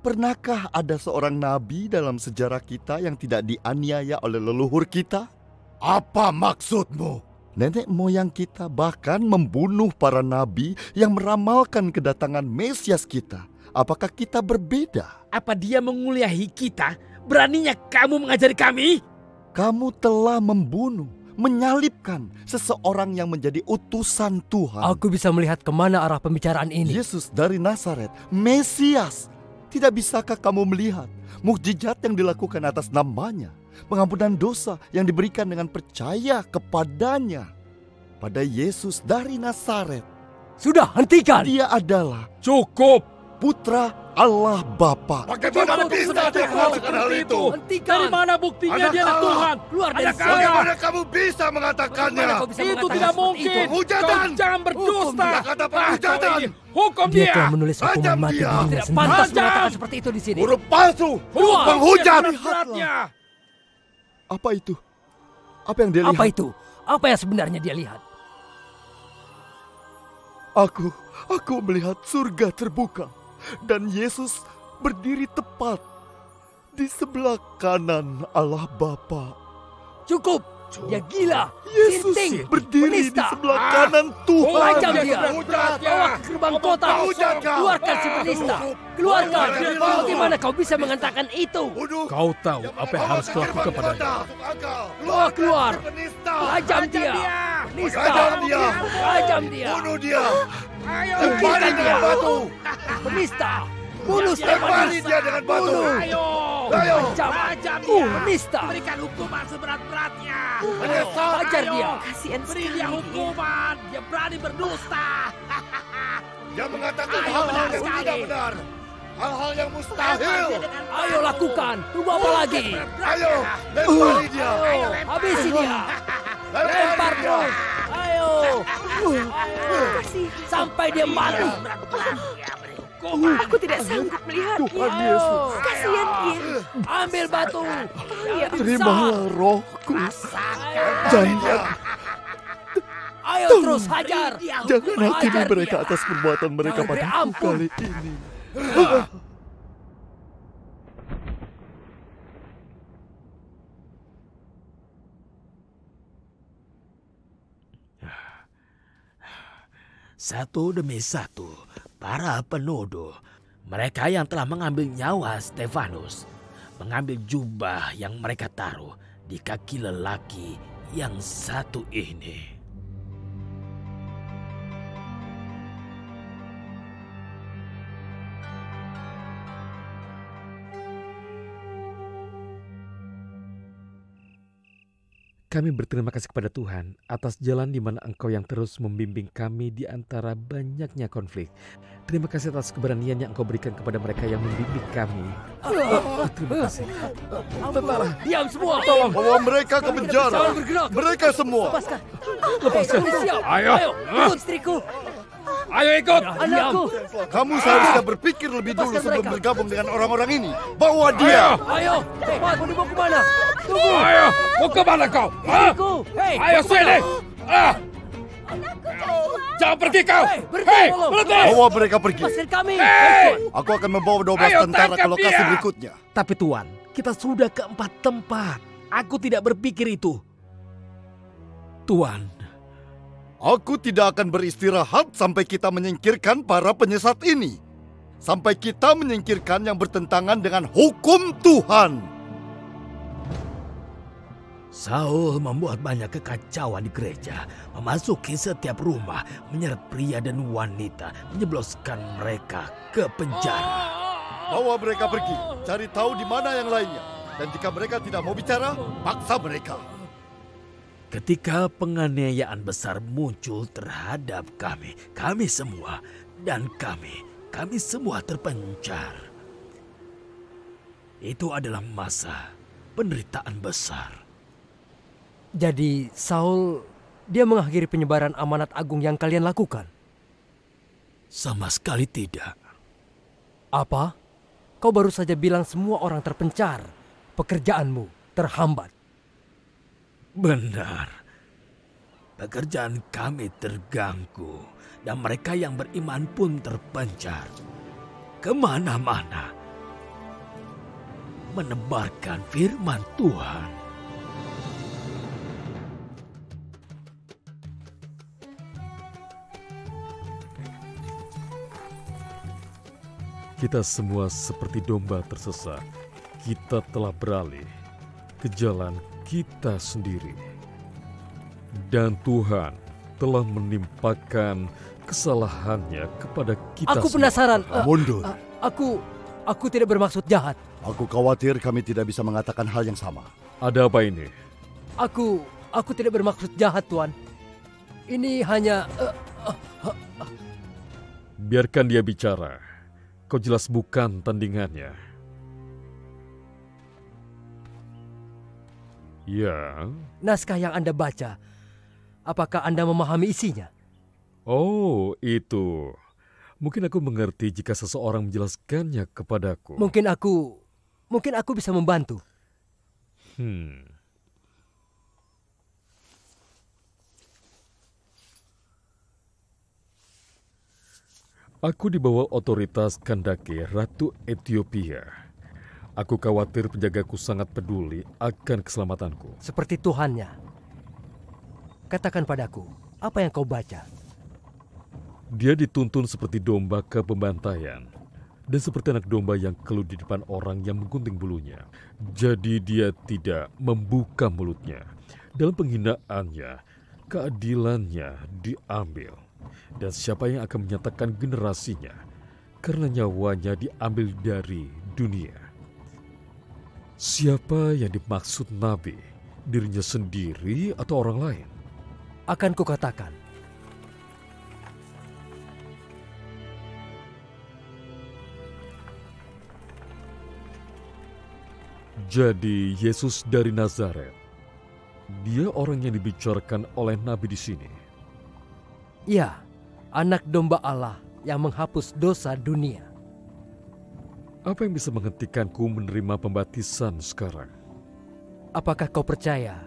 Pernahkah ada seorang nabi dalam sejarah kita yang tidak dianiaya oleh leluhur kita? Apa maksudmu? Nenek moyang kita bahkan membunuh para nabi yang meramalkan kedatangan Mesias kita. Apakah kita berbeda? Apa dia menguliahi kita? Beraninya kamu mengajari kami? Kamu telah membunuh, menyalibkan seseorang yang menjadi utusan Tuhan. Aku bisa melihat kemana arah pembicaraan ini. Yesus dari Nazaret, Mesias. Tidak bisakah kamu melihat mukjizat yang dilakukan atas namanya? Pengampunan dosa yang diberikan dengan percaya kepadanya. Pada Yesus dari Nazaret. Sudah, hentikan! Dia adalah Cukup! Putra Allah Bapa. Bagaimana bisa dia mengatakan hal itu? Dari mana buktinya dia adalah Tuhan? Keluar dari Adakah sana. Bagaimana kamu bisa mengatakannya? Itu tidak mungkin. Penghujatan. Kau jangan berdusta. Kata penghujatan. Hukum Dia dia. telah menulis hukuman Rajam mati dia. dirinya Tidak sendiri. pantas Mengatakan seperti itu di sini. Huruf palsu. Keluar. Penghujat. Beratnya. Apa itu? Apa yang dia lihat? Apa itu? Apa yang sebenarnya dia lihat? Aku melihat surga terbuka dan Yesus berdiri tepat di sebelah kanan Allah Bapa. Cukup! Dia gila! Yesus Sinting! berdiri di Penista! sebelah kanan Tuhan. Lajam dia! Penghujat. Bawa ke gerbang kota! Penghujat kau! Keluarkan si penista! Keluarkan! Penghujat. Bagaimana kau bisa mengatakan itu? Kau tahu apa yang harus kulakukan padanya. Bawa keluar! Penista! Lajam dia! Penista! Lajam dia! Lajam dia! Bunuh dia! Ayo. Lempari dia dengan batu! Penista! Bunuh Lempari Stefanus! dia dengan batu! Ayo. Ayo! Ajam dia. Penista! Berikan hukuman seberat-beratnya. Hajar dia! Kasihan Beri dia sekali. hukuman. Dia berani berdusta. Dia mengatakan Ayo, hal-hal benar yang sekali. tidak benar. Hal-hal yang mustahil. Ayo lakukan! Tunggu apa lagi? Ayo, lempari dia. Ayo, habisi dia! Lempar terus! Ayo! Sampai dia mati! Aku tidak sanggup melihatnya. Tuhan Yesus, Kasihan dia. Ambil batu! Ya. terimalah rohku. Jangan! Ayo terus hajar! Jangan hakimi Hajar mereka dia. atas perbuatan mereka Jangan beri padaku ampun. kali ini. Satu demi satu, para penuduh, mereka yang telah mengambil nyawa Stefanus, mengambil jubah yang mereka taruh di kaki lelaki yang satu ini. Kami berterima kasih kepada Tuhan atas jalan di mana Engkau yang terus membimbing kami di antara banyaknya konflik. Terima kasih atas keberanian yang Engkau berikan kepada mereka yang membimbing kami. Terima kasih. Tentara, diam semua! Tolong. Bawa mereka ke penjara. Jangan bergerak! Mereka semua. Lepaskan! Lepaskan. Siap! Ayo. Ikut istriku! Ayo ikut. Anakku! Kamu seharusnya berpikir lebih dulu Lepaskan sebelum mereka. bergabung dengan orang-orang ini. Bawa dia. Ayo! Cepat, mau dibawa kemana? Tunggu! Ayo, mau kemana kau? Hah? Istriku! Hei! Ayo mau kemana? sini. Ah. Jangan pergi kau. Hei, berhenti, Hei, tolong. berhenti. Bawa mereka pergi. Lepaskan kami! Hei. Aku akan membawa 12 Ayo, tentara ke tangkap lokasi dia. berikutnya. Tapi Tuan, kita sudah ke 4 tempat. Aku tidak berpikir itu. Tuan, Aku tidak akan beristirahat sampai kita menyingkirkan para penyesat ini. Sampai kita menyingkirkan yang bertentangan dengan hukum Tuhan. Saul membuat banyak kekacauan di gereja, memasuki setiap rumah, menyeret pria dan wanita, menjebloskan mereka ke penjara. Bawa mereka pergi, cari tahu di mana yang lainnya. Dan jika mereka tidak mau bicara, paksa mereka. Ketika penganiayaan besar muncul terhadap kami semua, dan kami semua terpencar. Itu adalah masa penderitaan besar. Jadi Saul, dia mengakhiri penyebaran amanat agung yang kalian lakukan? Sama sekali tidak. Apa? Kau baru saja bilang semua orang terpencar. Pekerjaanmu terhambat. Benar. Pekerjaan kami terganggu dan mereka yang beriman pun terpencar. Kemana-mana. Menebarkan firman Tuhan. Kita semua seperti domba tersesat. Kita telah beralih ke jalan kita sendiri. Dan Tuhan telah menimpakan kesalahannya kepada kita Aku semua. penasaran. Mundur. Aku tidak bermaksud jahat. Aku khawatir kami tidak bisa mengatakan hal yang sama. Ada apa ini? Aku tidak bermaksud jahat, Tuan. Ini hanya... Biarkan dia bicara. Kau jelas bukan tandingannya. Ya. Naskah yang Anda baca, apakah Anda memahami isinya? Oh, itu. Mungkin aku mengerti jika seseorang menjelaskannya kepadaku. Mungkin aku bisa membantu. Aku di bawah otoritas Kandake, Ratu Ethiopia. Aku khawatir penjagaku sangat peduli akan keselamatanku. Seperti Tuhannya. Katakan padaku, apa yang kau baca? Dia dituntun seperti domba ke pembantaian. Dan seperti anak domba yang keluh di depan orang yang menggunting bulunya. Jadi dia tidak membuka mulutnya. Dalam penghinaannya, keadilannya diambil. Dan siapa yang akan menyatakan generasinya? Karena nyawanya diambil dari dunia. Siapa yang dimaksud Nabi? Dirinya sendiri atau orang lain? Akan kukatakan. Jadi Yesus dari Nazaret. Dia orang yang dibicarakan oleh Nabi di sini. Ya, anak domba Allah yang menghapus dosa dunia. Apa yang bisa menghentikanku menerima pembaptisan sekarang? Apakah kau percaya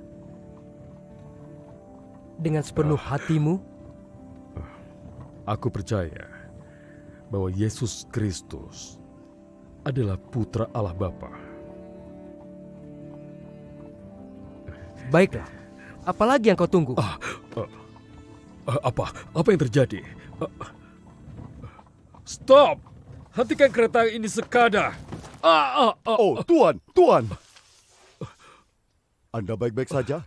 dengan sepenuh hatimu? Aku percaya bahwa Yesus Kristus adalah putra Allah Bapa. Baiklah, apalagi yang kau tunggu? Apa yang terjadi? Stop! Hentikan kereta ini sekadar. Oh, Tuan. Anda baik-baik saja?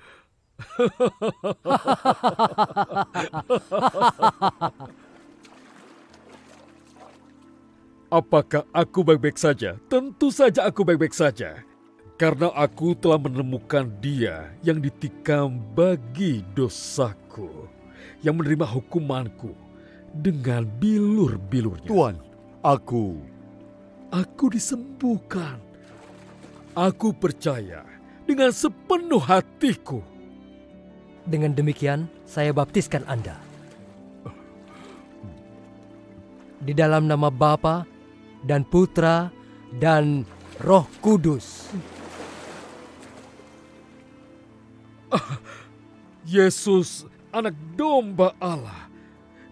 Apakah aku baik-baik saja? Tentu saja aku baik-baik saja. Karena aku telah menemukan dia yang ditikam bagi dosaku. Yang menerima hukumanku dengan bilur-bilurnya. Tuan, aku disembuhkan. Aku percaya dengan sepenuh hatiku. Dengan demikian, saya baptiskan Anda. Di dalam nama Bapa dan Putra dan Roh Kudus. Yesus, anak domba Allah.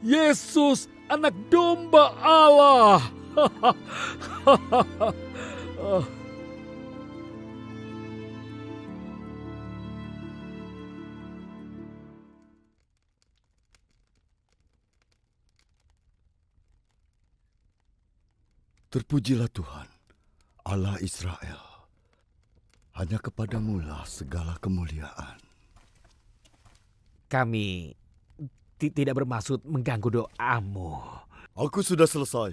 Yesus, anak domba Allah. Terpujilah Tuhan, Allah Israel. Hanya kepadamu-lah segala kemuliaan. Kami tidak bermaksud mengganggu doamu. Aku sudah selesai.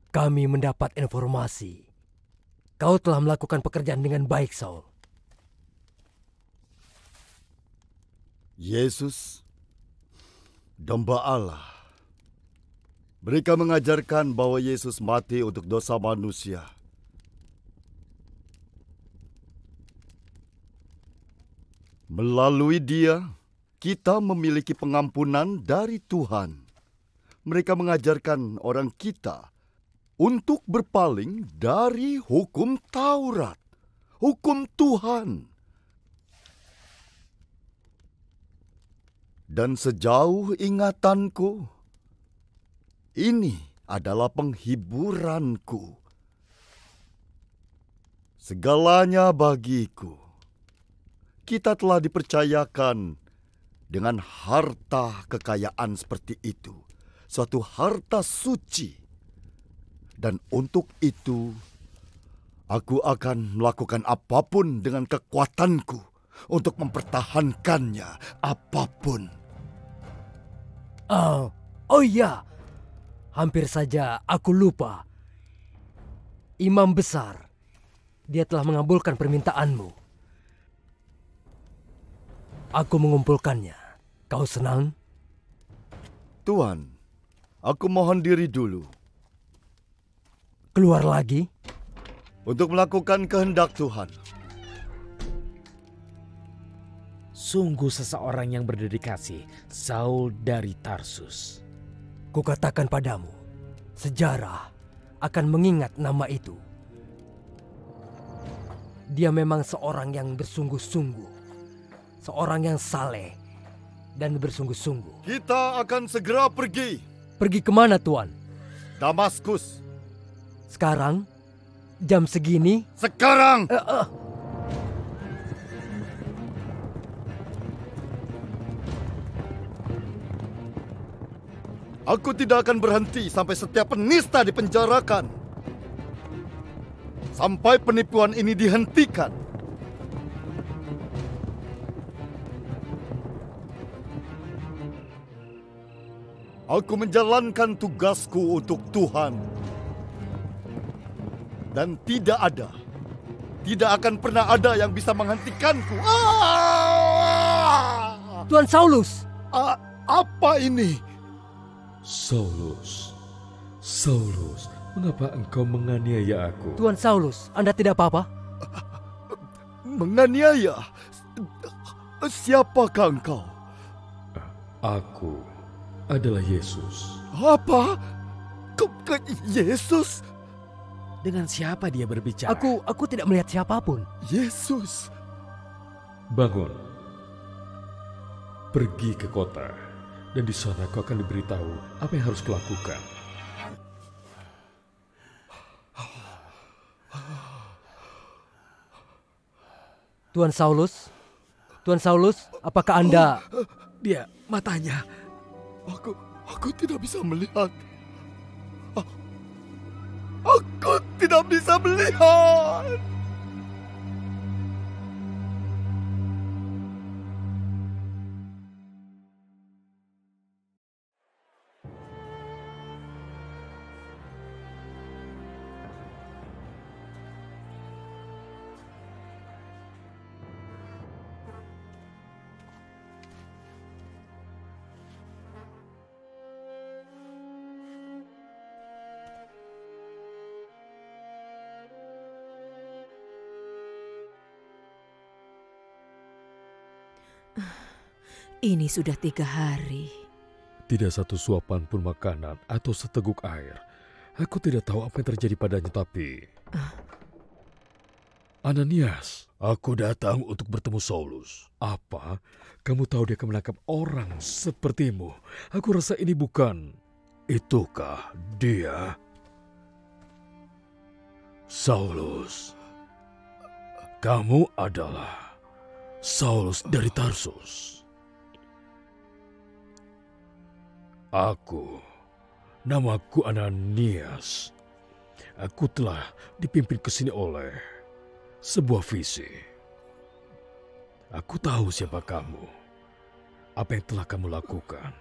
Kami mendapat informasi. Kau telah melakukan pekerjaan dengan baik, Saul. Yesus, domba Allah. Mereka mengajarkan bahwa Yesus mati untuk dosa manusia. Melalui dia, kita memiliki pengampunan dari Tuhan. Mereka mengajarkan orang kita untuk berpaling dari hukum Taurat, hukum Tuhan. Dan sejauh ingatanku, ini adalah penghiburanku. Segalanya bagiku. Kita telah dipercayakan dengan harta kekayaan seperti itu. Suatu harta suci. Dan untuk itu, aku akan melakukan apapun dengan kekuatanku untuk mempertahankannya, apapun. Oh iya, hampir saja aku lupa. Imam besar, dia telah mengabulkan permintaanmu. Aku mengumpulkannya. Kau senang? Tuan, aku mohon diri dulu. Keluar lagi? Untuk melakukan kehendak Tuhan. Sungguh seseorang yang berdedikasi, Saul dari Tarsus. Kukatakan padamu, sejarah akan mengingat nama itu. Dia memang seorang yang bersungguh-sungguh, seorang yang saleh dan bersungguh-sungguh. Kita akan segera pergi. Pergi kemana, Tuan? Damaskus. Sekarang? Jam segini? Sekarang! Aku tidak akan berhenti sampai setiap penista dipenjarakan. Sampai penipuan ini dihentikan. Aku menjalankan tugasku untuk Tuhan. Dan tidak akan pernah ada yang bisa menghentikanku. Tuan Saulus! Apa ini? Saulus, mengapa engkau menganiaya aku? Tuan Saulus, Anda tidak apa-apa? Menganiaya? Siapakah engkau? Aku adalah Yesus. Apa? Yesus? Dengan siapa dia berbicara? Aku tidak melihat siapapun. Yesus. Bangun. Pergi ke kota. Dan di sana kau akan diberitahu apa yang harus kulakukan. Tuan Saulus, apakah Anda... Dia, matanya. Aku tidak bisa melihat. Aku tidak bisa melihat. Ini sudah 3 hari. Tidak satu suapan pun makanan atau seteguk air. Aku tidak tahu apa yang terjadi padanya, tapi... Ananias, aku datang untuk bertemu Saulus. Apa? Kamu tahu dia akan menangkap orang sepertimu. Aku rasa ini bukan... Itukah dia? Saulus, kamu adalah Saulus dari Tarsus. Namaku Ananias. Aku telah dipimpin ke sini oleh sebuah visi. Aku tahu siapa kamu. Apa yang telah kamu lakukan.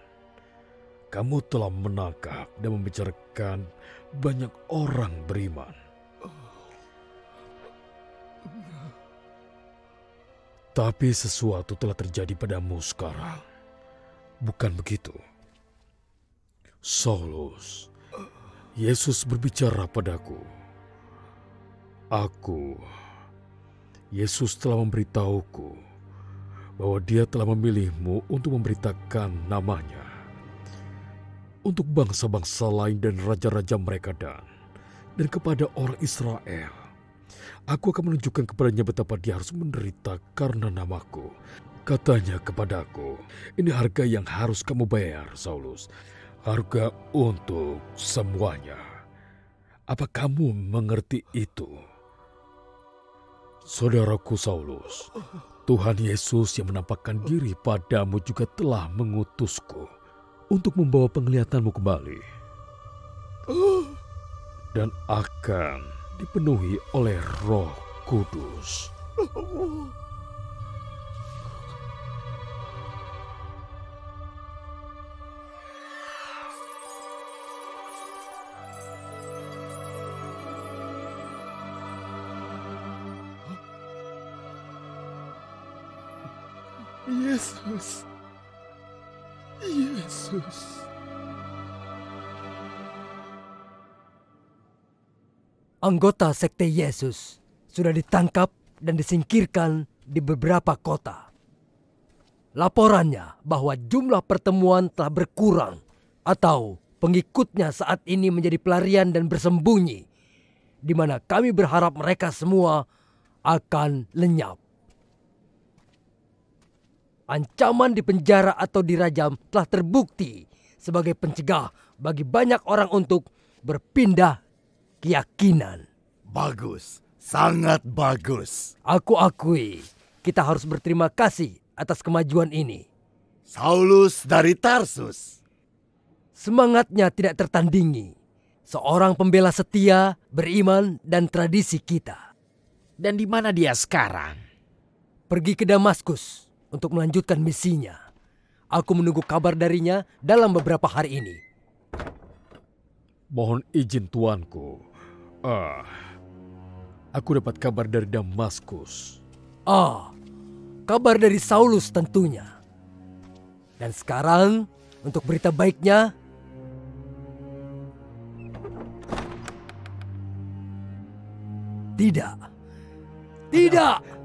Kamu telah menangkap dan membicarakan banyak orang beriman. Tapi sesuatu telah terjadi padamu sekarang. Bukan begitu? Saulus, Yesus berbicara padaku. Yesus telah memberitahuku bahwa dia telah memilihmu untuk memberitakan namanya untuk bangsa-bangsa lain dan raja-raja mereka dan kepada orang Israel. Aku akan menunjukkan kepadanya betapa dia harus menderita karena namaku. Katanya kepadaku, ini harga yang harus kamu bayar, Saulus. Harga untuk semuanya. Apa kamu mengerti itu? Saudaraku Saulus, Tuhan Yesus yang menampakkan diri padamu juga telah mengutusku untuk membawa penglihatanmu kembali. dan akan dipenuhi oleh Roh Kudus. Yesus. Yesus. Anggota Sekte Yesus sudah ditangkap dan disingkirkan di beberapa kota. Laporannya bahwa jumlah pertemuan telah berkurang atau pengikutnya saat ini menjadi pelarian dan bersembunyi, di mana kami berharap mereka semua akan lenyap. Ancaman di penjara atau dirajam telah terbukti sebagai pencegah bagi banyak orang untuk berpindah keyakinan. Bagus, sangat bagus. Aku akui kita harus berterima kasih atas kemajuan ini. Saulus dari Tarsus. Semangatnya tidak tertandingi. Seorang pembela setia, beriman, dan tradisi kita. Dan di mana dia sekarang? Pergi ke Damaskus untuk melanjutkan misinya. Aku menunggu kabar darinya dalam beberapa hari ini. Mohon izin tuanku. Aku dapat kabar dari Damaskus. Kabar dari Saulus tentunya. Dan sekarang untuk berita baiknya, tidak.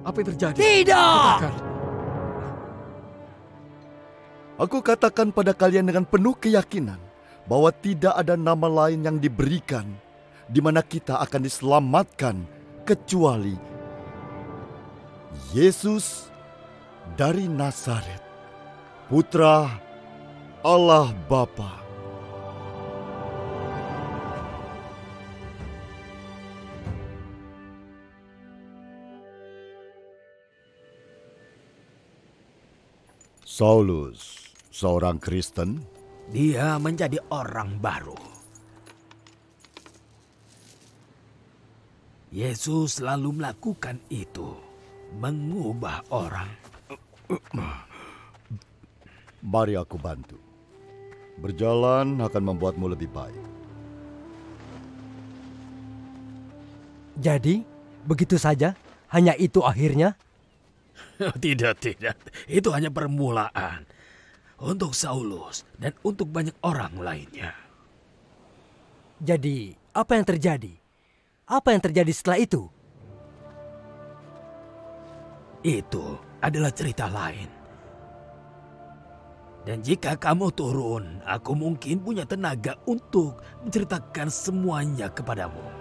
Apa yang terjadi? Tidak. Aku katakan pada kalian dengan penuh keyakinan bahwa tidak ada nama lain yang diberikan di mana kita akan diselamatkan kecuali Yesus dari Nazaret, Putra Allah Bapa. Saulus, seorang Kristen, dia menjadi orang baru. Yesus selalu melakukan itu, mengubah orang. Mari aku bantu. Berjalan akan membuatmu lebih baik. Jadi, begitu saja? Hanya itu akhirnya? Tidak. Itu hanya permulaan. Untuk Saulus dan untuk banyak orang lainnya. Jadi, apa yang terjadi? Apa yang terjadi setelah itu? Itu adalah cerita lain. Dan jika kamu turun, aku mungkin punya tenaga untuk menceritakan semuanya kepadamu.